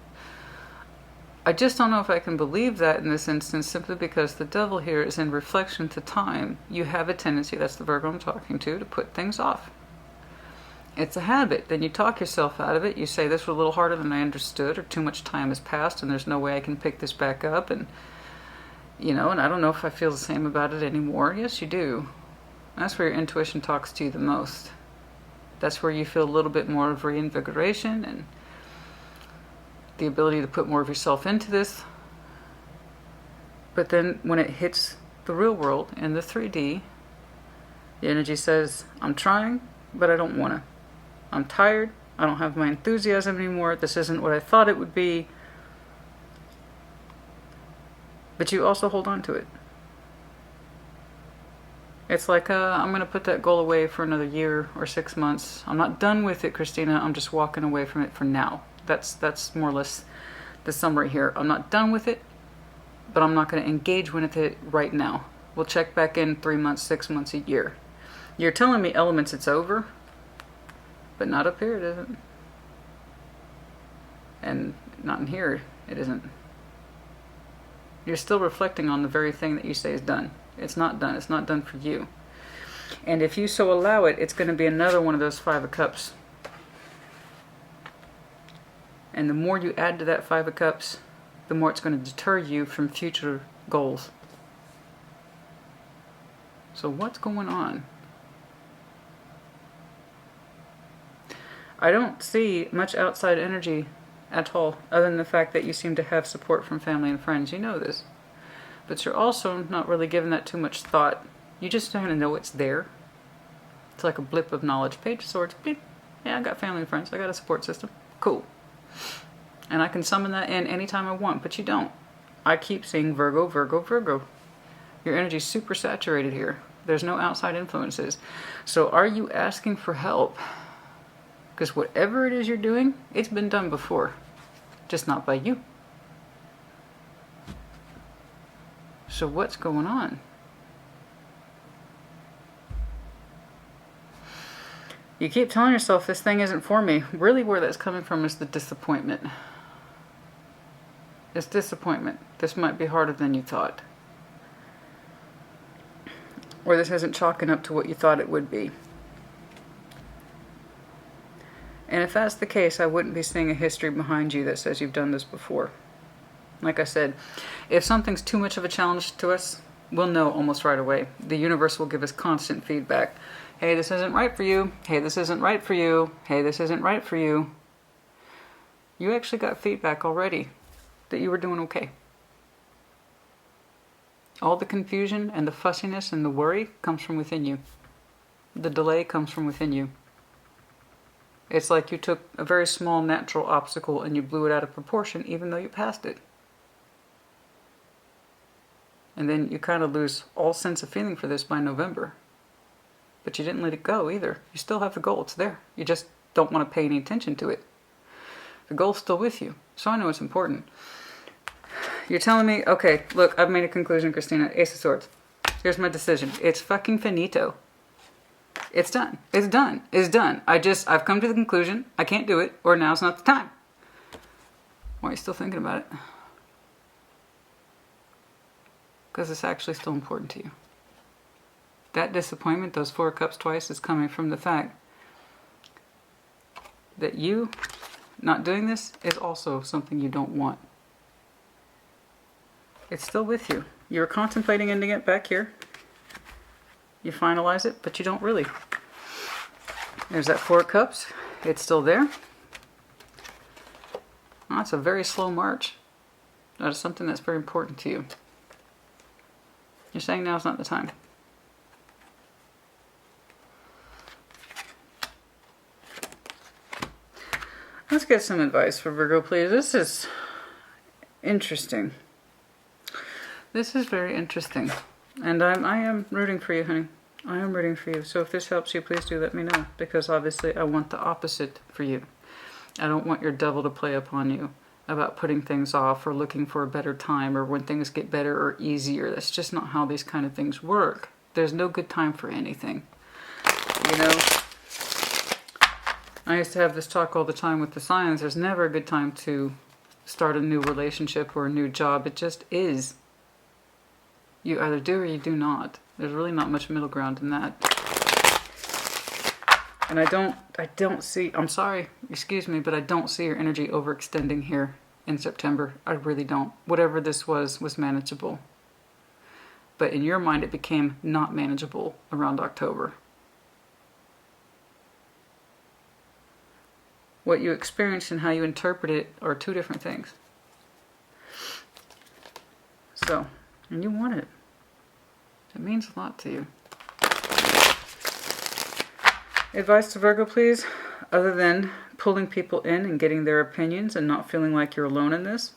I just don't know if I can believe that in this instance, simply because the devil here is in reflection to time. You have a tendency, that's the Virgo I'm talking to put things off. It's a habit. Then you talk yourself out of it. You say, this was a little harder than I understood, or too much time has passed and there's no way I can pick this back up. And, you know, and I don't know if I feel the same about it anymore. Yes, you do. That's where your intuition talks to you the most. That's where you feel a little bit more of reinvigoration and the ability to put more of yourself into this. But then when it hits the real world in the 3D, the energy says, I'm trying, but I don't want to. I'm tired. I don't have my enthusiasm anymore. This isn't what I thought it would be. But you also hold on to it. It's like, I'm going to put that goal away for another year or 6 months. I'm not done with it, Christina. I'm just walking away from it for now. That's more or less the summary here. I'm not done with it, but I'm not going to engage with it right now. We'll check back in 3 months, 6 months, a year. You're telling me elements it's over, but not up here it isn't. And not in here it isn't. You're still reflecting on the very thing that you say is done. It's not done. It's not done for you. And if you so allow it, it's going to be another one of those 5 of Cups. And the more you add to that 5 of Cups, the more it's going to deter you from future goals. So what's going on? I don't see much outside energy at all, other than the fact that you seem to have support from family and friends. You know this. But you're also not really giving that too much thought. You just kind of know it's there. It's like a blip of knowledge. Page of Swords. Beep. Yeah, I got family and friends. I got a support system. Cool. And I can summon that in anytime I want, but you don't. I keep seeing Virgo, Virgo, Virgo. Your energy's super saturated here. There's no outside influences. So are you asking for help? Because whatever it is you're doing, it's been done before. Just not by you. So what's going on? You keep telling yourself this thing isn't for me. Really where that's coming from is the disappointment. It's disappointment. This might be harder than you thought. Or this isn't chalking up to what you thought it would be. And if that's the case, I wouldn't be seeing a history behind you that says you've done this before. Like I said, if something's too much of a challenge to us, we'll know almost right away. The universe will give us constant feedback. Hey, this isn't right for you. Hey, this isn't right for you. Hey, this isn't right for you. You actually got feedback already that you were doing okay. All the confusion and the fussiness and the worry comes from within you. The delay comes from within you. It's like you took a very small natural obstacle and you blew it out of proportion even though you passed it. And then you kind of lose all sense of feeling for this by November. But you didn't let it go either. You still have the goal. It's there. You just don't want to pay any attention to it. The goal's still with you. So I know it's important. You're telling me, okay, look, I've made a conclusion, Christina. Ace of Swords. Here's my decision. It's fucking finito. It's done. It's done. It's done. I've come to the conclusion. I can't do it, or now's not the time. Why are you still thinking about it? Because it's actually still important to you. That disappointment, those 4 cups twice, is coming from the fact that you not doing this is also something you don't want. It's still with you. You're contemplating ending it back here. You finalize it, but you don't really. There's that 4 cups. It's still there. Oh, it's a very slow march. That is something that's very important to you. You're saying now's not the time. Let's get some advice for Virgo, please. This is interesting. This is very interesting. And I am rooting for you, honey. I am rooting for you. So if this helps you, please do let me know. Because obviously I want the opposite for you. I don't want your devil to play upon you about putting things off or looking for a better time or when things get better or easier. That's just not how these kind of things work. There's no good time for anything. You know? I used to have this talk all the time with the signs. There's never a good time to start a new relationship or a new job. It just is. You either do or you do not. There's really not much middle ground in that. And I don't see, I'm sorry, excuse me, but I don't see your energy overextending here in September. I really don't. Whatever this was manageable. But in your mind, it became not manageable around October. What you experience and how you interpret it are 2 different things. So, and you want it. It means a lot to you. Advice to Virgo, please, other than pulling people in and getting their opinions and not feeling like you're alone in this.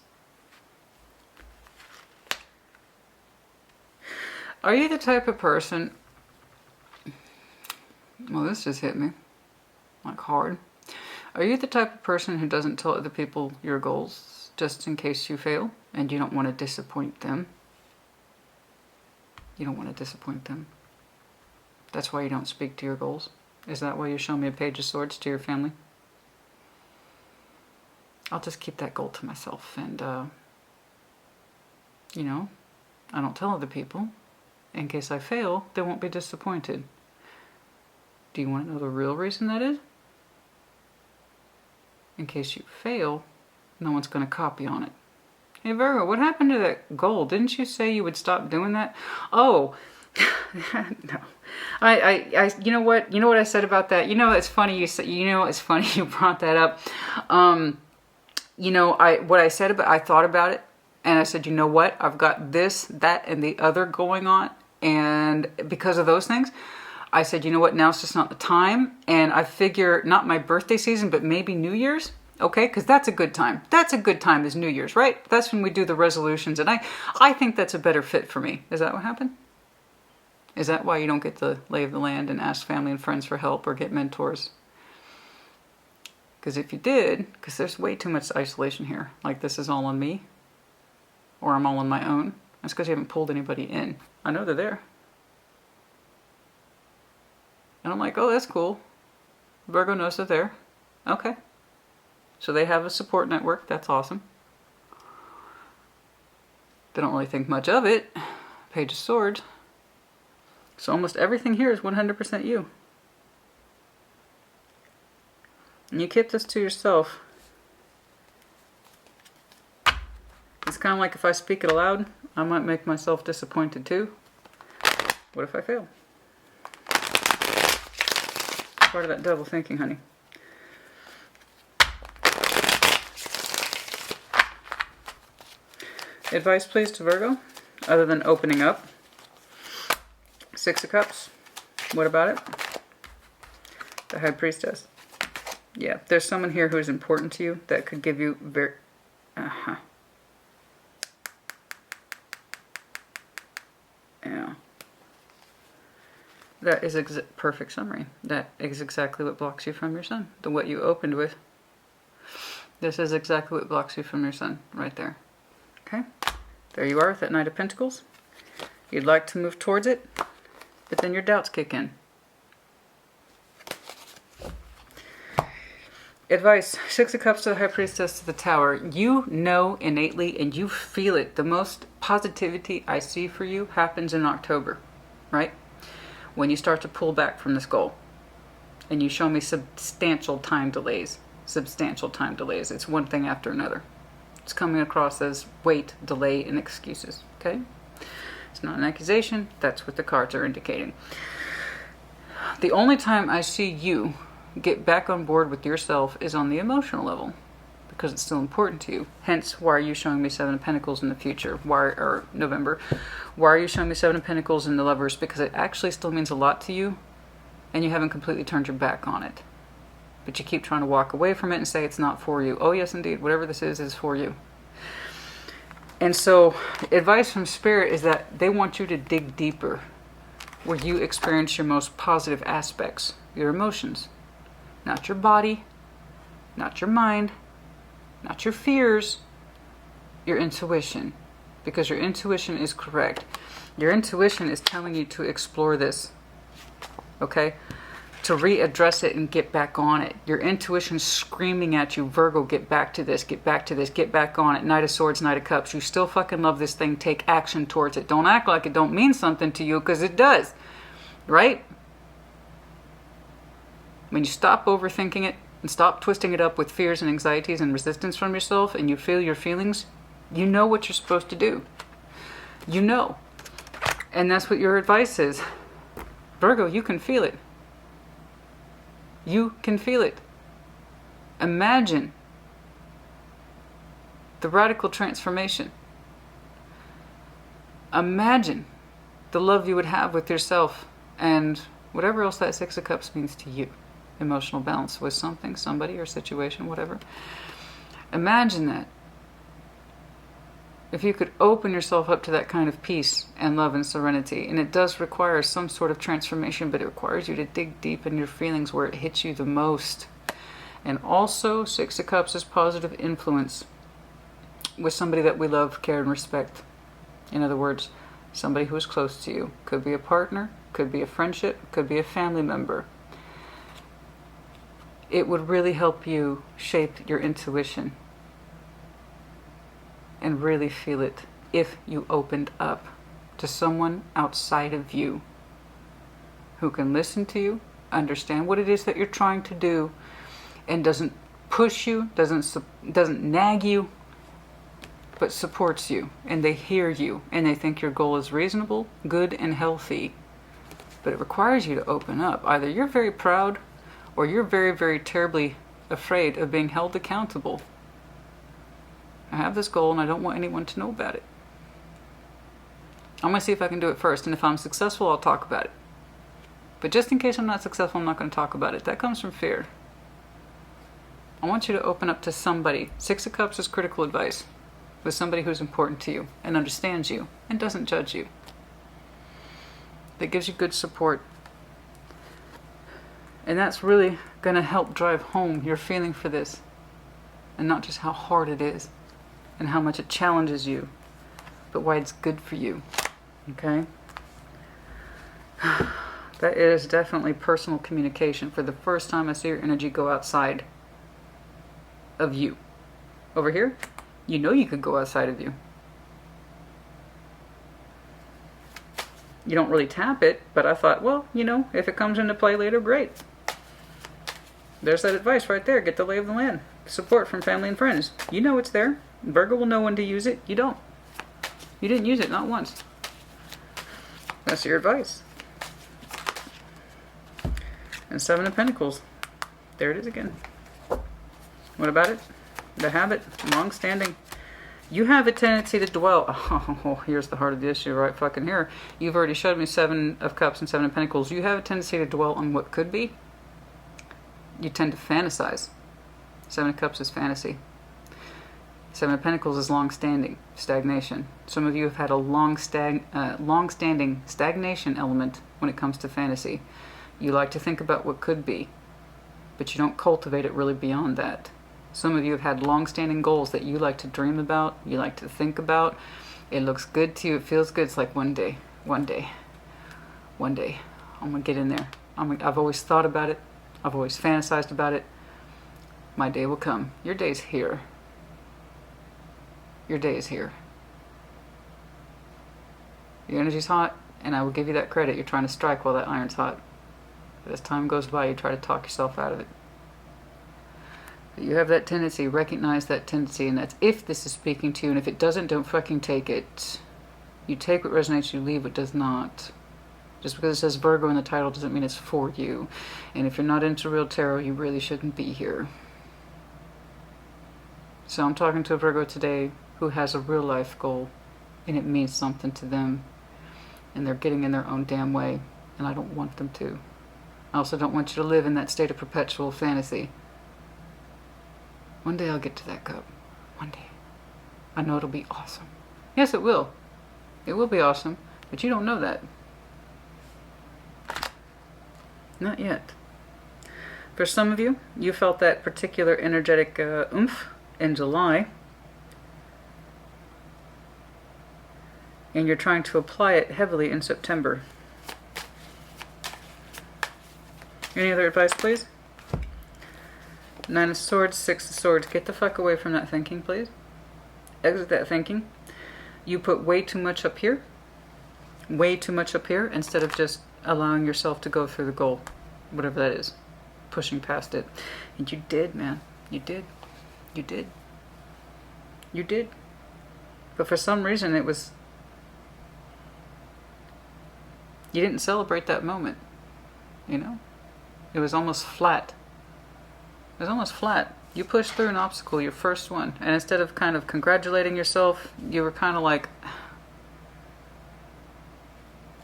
Are you the type of person... Well, this just hit me. Like hard. Are you the type of person who doesn't tell other people your goals just in case you fail and you don't want to disappoint them? You don't want to disappoint them. That's why you don't speak to your goals. Is that why you show me a Page of Swords to your family? I'll just keep that goal to myself. And, you know, I don't tell other people. In case I fail, they won't be disappointed. Do you want to know the real reason that is? In case you fail, no one's going to copy on it. Hey Virgo, what happened to that goal? Didn't you say you would stop doing that? Oh, no. You know what? You know what I said about that? You know, it's funny you said, you know, it's funny you brought that up. You know, what I said about, I thought about it and I said, you know what? I've got this, that, and the other going on. And because of those things, I said, you know what? Now it's just not the time. And I figure not my birthday season, but maybe New Year's. Okay, because that's a good time. That's a good time is New Year's, right? That's when we do the resolutions. And I think that's a better fit for me. Is that what happened? Is that why you don't get the lay of the land and ask family and friends for help or get mentors? Because if you did, because there's way too much isolation here. Like this is all on me. Or I'm all on my own. That's because you haven't pulled anybody in. I know they're there. And I'm like, oh, that's cool. Virgo knows they're there. Okay. So they have a support network. That's awesome. They don't really think much of it. Page of Swords. So almost everything here is 100% you. And you keep this to yourself. It's kind of like if I speak it aloud, I might make myself disappointed too. What if I fail? Part of that devil thinking, honey. Advice, please, to Virgo, other than opening up. Six of Cups. What about it? The High Priestess. Yeah, there's someone here who is important to you that could give you very... Yeah. That is perfect summary. That is exactly what blocks you from your sun. What you opened with. This is exactly what blocks you from your sun. Right there. Okay? There you are with that Knight of Pentacles. You'd like to move towards it, but then your doubts kick in. Advice. Six of Cups to the High Priestess to the Tower. You know innately and you feel it. The most positivity I see for you happens in October, right? When you start to pull back from this goal. And you show me substantial time delays. Substantial time delays. It's one thing after another. It's coming across as wait, delay, and excuses, okay? It's not an accusation. That's what the cards are indicating. The only time I see you get back on board with yourself is on the emotional level, because it's still important to you. Hence, why are you showing me Seven of Pentacles in the future? Or November. Why are you showing me Seven of Pentacles in the Lovers? Because it actually still means a lot to you, and you haven't completely turned your back on it. But you keep trying to walk away from it and say it's not for you. Oh yes, indeed. Whatever this is for you. And so, advice from Spirit is that they want you to dig deeper, where you experience your most positive aspects, your emotions. Not your body, not your mind, not your fears, your intuition. Because your intuition is correct. Your intuition is telling you to explore this. Okay? To readdress it and get back on it. Your intuition's screaming at you, Virgo, get back to this, get back to this, get back on it. Knight of Swords, Knight of Cups. You still fucking love this thing. Take action towards it. Don't act like it don't mean something to you, because it does. Right? When you stop overthinking it and stop twisting it up with fears and anxieties and resistance from yourself, and you feel your feelings, you know what you're supposed to do. You know. And that's what your advice is. Virgo, you can feel it. You can feel it. Imagine the radical transformation. Imagine the love you would have with yourself and whatever else that Six of Cups means to you. Emotional balance with something, somebody, or situation, whatever. Imagine that. If you could open yourself up to that kind of peace and love and serenity, and it does require some sort of transformation, but it requires you to dig deep in your feelings where it hits you the most. And also, Six of Cups is positive influence with somebody that we love, care, and respect. In other words, somebody who is close to you. Could be a partner, could be a friendship, could be a family member. It would really help you shape your intuition and really feel it if you opened up to someone outside of you who can listen to you, understand what it is that you're trying to do, and doesn't push you, doesn't nag you, but supports you, and they hear you, and they think your goal is reasonable, good, and healthy. But it requires you to open up. Either you're very proud, or you're very, very terribly afraid of being held accountable. I have this goal and I don't want anyone to know about it. I'm going to see if I can do it first, and if I'm successful, I'll talk about it. But just in case I'm not successful, I'm not going to talk about it. That comes from fear. I want you to open up to somebody. Six of Cups is critical advice with somebody who's important to you and understands you and doesn't judge you. That gives you good support. And that's really going to help drive home your feeling for this. And not just how hard it is and how much it challenges you, but why it's good for you. Okay? That is definitely personal communication. For the first time I see your energy go outside of you. Over here, you know you could go outside of you. You don't really tap it, but I thought, well, you know, if it comes into play later, great. There's that advice right there. Get the lay of the land. Support from family and friends. You know it's there. Virgo will know when to use it. You don't. You didn't use it, not once. That's your advice. And Seven of Pentacles. There it is again. What about it? The habit, long-standing. You have a tendency to dwell. Oh, here's the heart of the issue right fucking here. You've already showed me 7 of Cups and 7 of Pentacles. You have a tendency to dwell on what could be. You tend to fantasize. 7 of Cups is fantasy. 7 of Pentacles is long-standing, stagnation. Some of you have had a long-standing stagnation element when it comes to fantasy. You like to think about what could be, but you don't cultivate it really beyond that. Some of you have had long-standing goals that you like to dream about, you like to think about. It looks good to you, it feels good. It's like one day, I'm gonna get in there. I've always thought about it, I've always fantasized about it. My day will come. Your day's here. Your day is here. Your energy's hot, and I will give you that credit. You're trying to strike while that iron's hot. But as time goes by, you try to talk yourself out of it. But you have that tendency, recognize that tendency, and that's if this is speaking to you, and if it doesn't, don't fucking take it. You take what resonates, you leave what does not. Just because it says Virgo in the title doesn't mean it's for you. And if you're not into real tarot, you really shouldn't be here. So I'm talking to a Virgo today who has a real life goal, and it means something to them, and they're getting in their own damn way, and I don't want them to. I also don't want you to live in that state of perpetual fantasy. One day I'll get to that cup. One day. I know it'll be awesome. Yes, it will. It will be awesome, but you don't know that. Not yet. For some of you, you felt that particular energetic oomph in July, and you're trying to apply it heavily in September. Any other advice, please? 9 of Swords, 6 of Swords. Get the fuck away from that thinking, please. Exit that thinking. You put way too much up here. Way too much up here instead of just allowing yourself to go through the goal. Whatever that is. Pushing past it. And you did, man. You did. You did. You did. But for some reason it was... You didn't celebrate that moment. You know? It was almost flat. It was almost flat. You pushed through an obstacle, your first one. And instead of kind of congratulating yourself, you were kind of like...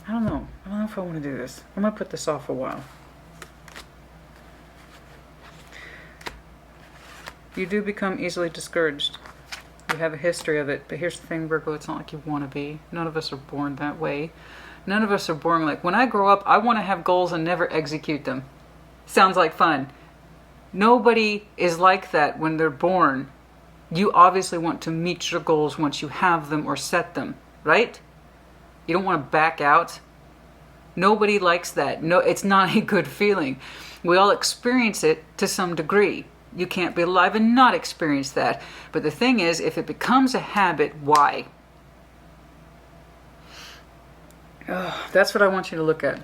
I don't know. I don't know if I want to do this. I'm going to put this off a while. You do become easily discouraged. You have a history of it. But here's the thing, Virgo, it's not like you want to be. None of us are born that way. None of us are born like, when I grow up, I want to have goals and never execute them. Sounds like fun. Nobody is like that when they're born. You obviously want to meet your goals once you have them or set them, right? You don't want to back out. Nobody likes that. No, it's not a good feeling. We all experience it to some degree. You can't be alive and not experience that. But the thing is, if it becomes a habit, why? Oh, that's what I want you to look at.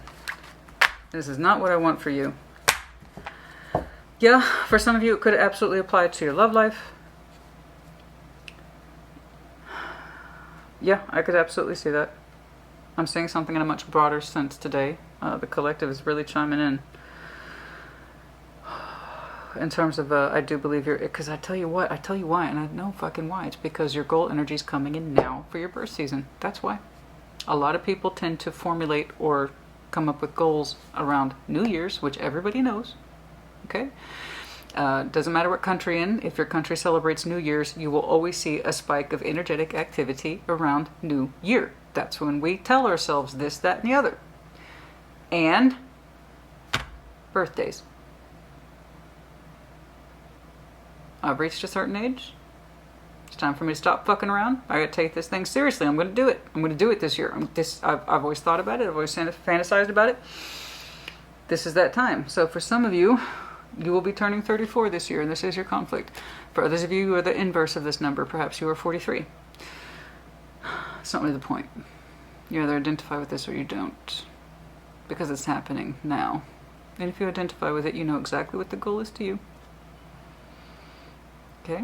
This is not what I want for you. Yeah, for some of you, it could absolutely apply to your love life. Yeah, I could absolutely see that. I'm saying something in a much broader sense today. The collective is really chiming in terms of, I do believe you're, because I tell you what, I tell you why, and I know fucking why. It's because your goal energy is coming in now for your birth season. That's why. A lot of people tend to formulate or come up with goals around New Year's, which everybody knows. Okay? Doesn't matter what country in. If your country celebrates New Year's, you will always see a spike of energetic activity around New Year. That's when we tell ourselves this, that, and the other. And birthdays. I've reached a certain age. It's time for me to stop fucking around. I gotta take this thing seriously. I'm gonna do it. I'm gonna do it this year. I've always thought about it. I've always fantasized about it. This is that time. So for some of you, you will be turning 34 this year, and this is your conflict. For others of you who are the inverse of this number, perhaps you are 43. It's not really the point. You either identify with this or you don't. Because it's happening now. And if you identify with it, you know exactly what the goal is to you. Okay?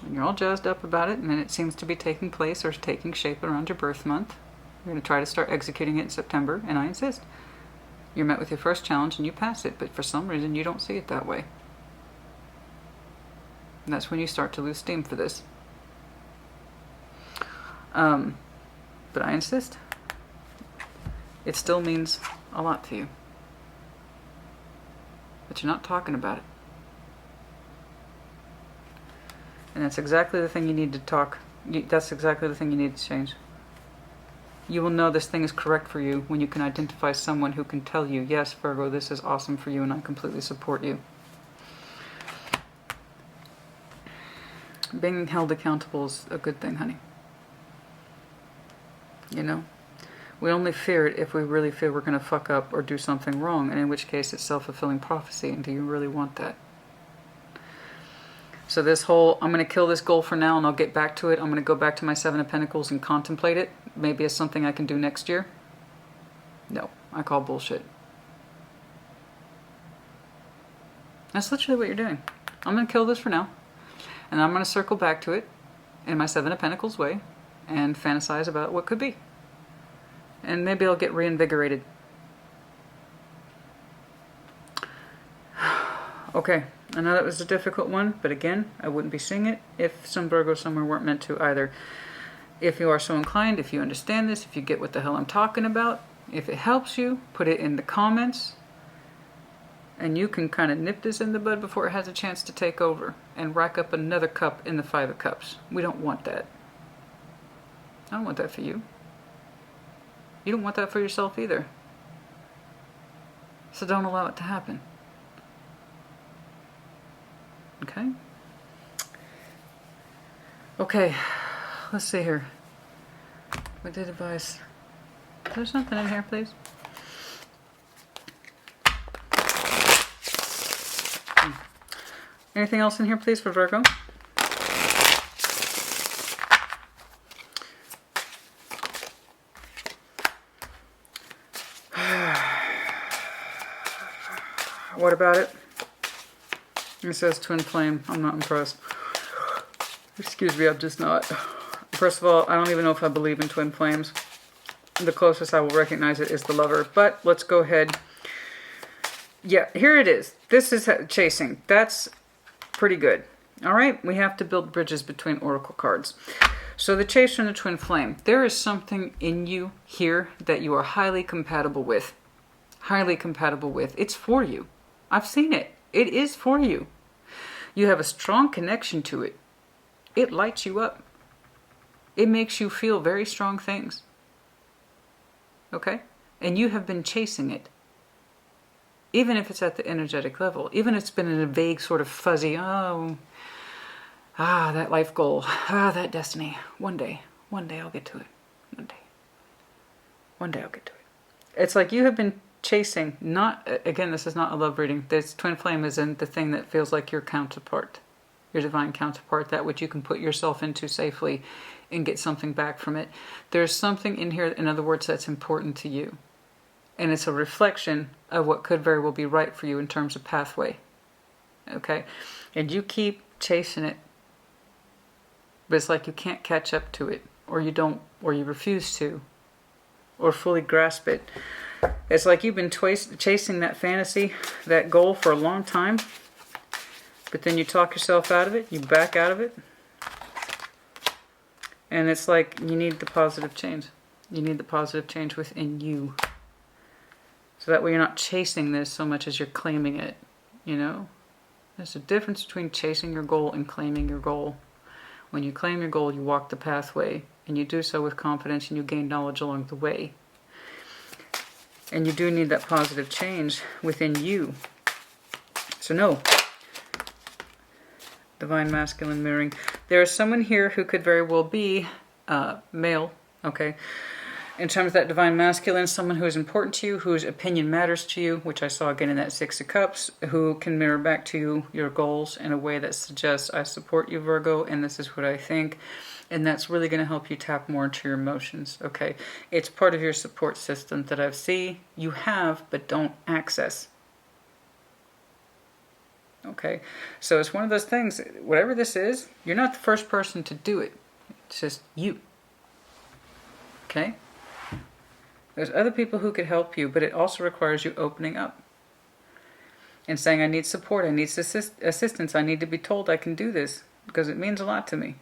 And you're all jazzed up about it, and then it seems to be taking place or taking shape around your birth month. You're going to try to start executing it in September, and I insist. You're met with your first challenge and you pass it, but for some reason you don't see it that way. And that's when you start to lose steam for this. But I insist. It still means a lot to you. But you're not talking about it. And that's exactly the thing you need to talk. That's exactly the thing you need to change. You will know this thing is correct for you when you can identify someone who can tell you, yes, Virgo, this is awesome for you and I completely support you. Being held accountable is a good thing, honey. You know? We only fear it if we really feel we're going to fuck up or do something wrong, and in which case it's self-fulfilling prophecy, and do you really want that? So this whole, I'm going to kill this goal for now and I'll get back to it. I'm going to go back to my Seven of Pentacles and contemplate it. Maybe it's something I can do next year. No, I call bullshit. That's literally what you're doing. I'm going to kill this for now. And I'm going to circle back to it in my Seven of Pentacles way and fantasize about what could be. And maybe I'll get reinvigorated. Okay, I know that was a difficult one, but again, I wouldn't be seeing it if some Virgo somewhere weren't meant to either. If you are so inclined, if you understand this, if you get what the hell I'm talking about, if it helps you, put it in the comments. And you can kind of nip this in the bud before it has a chance to take over and rack up another cup in the Five of Cups. We don't want that. I don't want that for you. You don't want that for yourself either. So don't allow it to happen. Okay? Okay, let's see here. What did advice? Is there something in here, please? Anything else in here, please, for Virgo? What about it? It says twin flame. I'm not impressed. Excuse me, I'm just not. First of all, I don't even know if I believe in twin flames. The closest I will recognize it is the Lover. But let's go ahead. Yeah, here it is. This is chasing. That's pretty good. All right, we have to build bridges between oracle cards. So the chaser and the twin flame. There is something in you here that you are highly compatible with. Highly compatible with. It's for you. I've seen it. It is for you. You have a strong connection to it. It lights you up. It makes you feel very strong things. Okay? And you have been chasing it. Even if it's at the energetic level. Even if it's been in a vague sort of fuzzy, that life goal. That destiny. One day I'll get to it. One day I'll get to it. It's like you have been chasing, not, again, this is not a love reading. This twin flame is in the thing that feels like your counterpart. Your divine counterpart, that which you can put yourself into safely and get something back from it. There's something in here, in other words, that's important to you. And it's a reflection of what could very well be right for you in terms of pathway. Okay? And you keep chasing it. But it's like you can't catch up to it. Or you don't, or you refuse to. Or fully grasp it. It's like you've been chasing that fantasy, that goal for a long time. But then you talk yourself out of it. You back out of it. And it's like you need the positive change. You need the positive change within you. So that way you're not chasing this so much as you're claiming it. You know? There's a difference between chasing your goal and claiming your goal. When you claim your goal, you walk the pathway. And you do so with confidence and you gain knowledge along the way. And you do need that positive change within you. So no. Divine masculine mirroring. There is someone here who could very well be male. Okay. In terms of that divine masculine, someone who is important to you, whose opinion matters to you, which I saw again in that Six of Cups, who can mirror back to you your goals in a way that suggests, I support you, Virgo, and this is what I think. And that's really going to help you tap more into your emotions, okay? It's part of your support system that I see you have, but don't access. Okay? So it's one of those things, whatever this is, you're not the first person to do it. It's just you. Okay? There's other people who could help you, but it also requires you opening up. And saying, I need support, I need assistance, I need to be told I can do this, because it means a lot to me.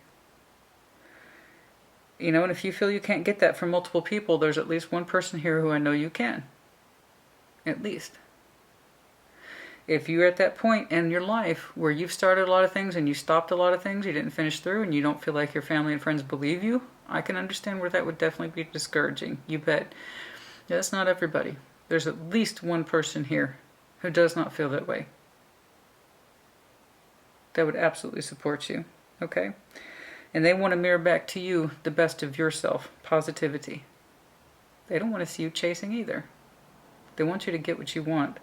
You know, and if you feel you can't get that from multiple people, there's at least one person here who I know you can. At least. If you're at that point in your life where you've started a lot of things and you stopped a lot of things, you didn't finish through, and you don't feel like your family and friends believe you, I can understand where that would definitely be discouraging. You bet. That's not everybody. There's at least one person here who does not feel that way. That would absolutely support you. Okay? And they want to mirror back to you the best of yourself. Positivity. They don't want to see you chasing either. They want you to get what you want.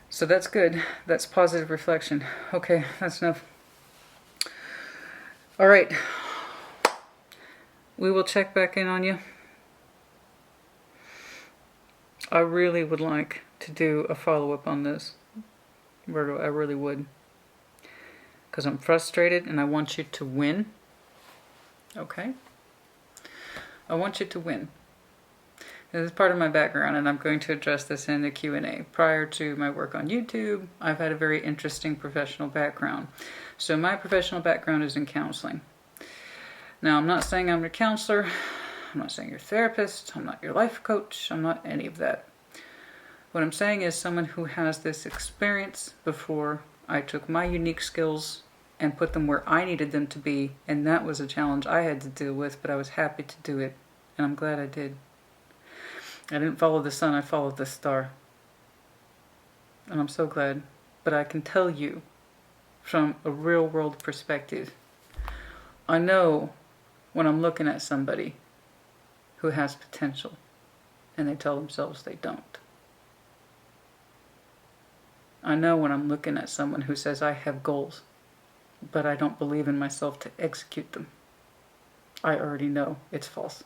So that's good. That's positive reflection. Okay, that's enough. All right. We will check back in on you. I really would like to do a follow-up on this, Virgo. I really would. Because I'm frustrated and I want you to win. Okay? I want you to win. This is part of my background, and I'm going to address this in the Q&A. Prior to my work on YouTube, I've had a very interesting professional background. So my professional background is in counseling. Now, I'm not saying I'm your counselor. I'm not saying you're a therapist. I'm not your life coach. I'm not any of that. What I'm saying is someone who has this experience before I took my unique skills and put them where I needed them to be, and that was a challenge I had to deal with, but I was happy to do it, and I'm glad I did. I didn't follow the sun, I followed the star. And I'm so glad. But I can tell you, from a real world perspective, I know when I'm looking at somebody who has potential and they tell themselves they don't. I know when I'm looking at someone who says I have goals, but I don't believe in myself to execute them. I already know it's false.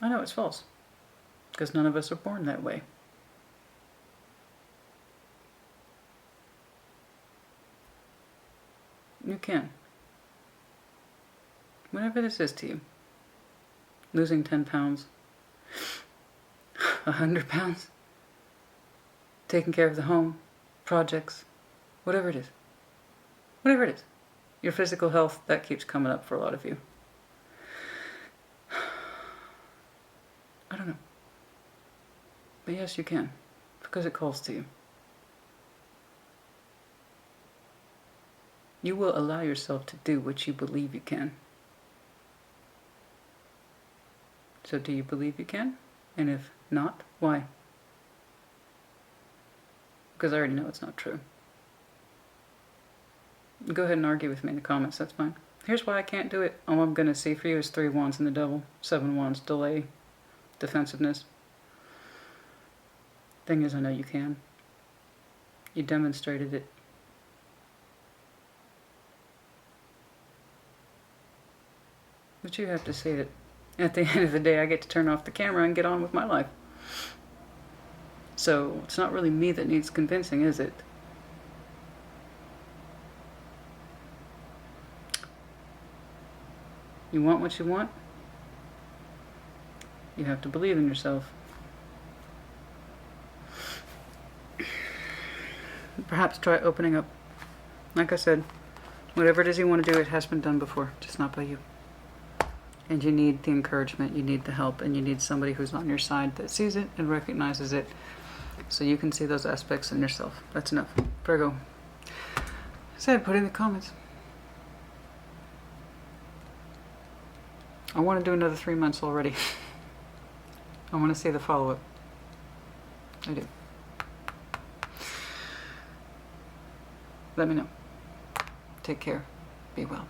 I know it's false, because none of us are born that way. You can. Whatever this is to you. Losing 10 pounds. 100 pounds. Taking care of the home. Projects. Whatever it is. Whatever it is. Your physical health, that keeps coming up for a lot of you. I don't know. But yes, you can. Because it calls to you. You will allow yourself to do what you believe you can. So do you believe you can? And if not, why? Because I already know it's not true. Go ahead and argue with me in the comments, that's fine. Here's why I can't do it. All I'm going to see for you is 3 wands in the devil, 7 wands, delay, defensiveness. Thing is, I know you can. You demonstrated it. But you have to see that at the end of the day, I get to turn off the camera and get on with my life. So it's not really me that needs convincing, is it? You want what you want? You have to believe in yourself. Perhaps try opening up. Like I said, whatever it is you want to do, it has been done before, just not by you. And you need the encouragement, you need the help, and you need somebody who's on your side that sees it and recognizes it, so you can see those aspects in yourself. That's enough. Virgo. Said, put in the comments. I want to do another 3 months already. I want to see the follow-up. I do. Let me know. Take care. Be well.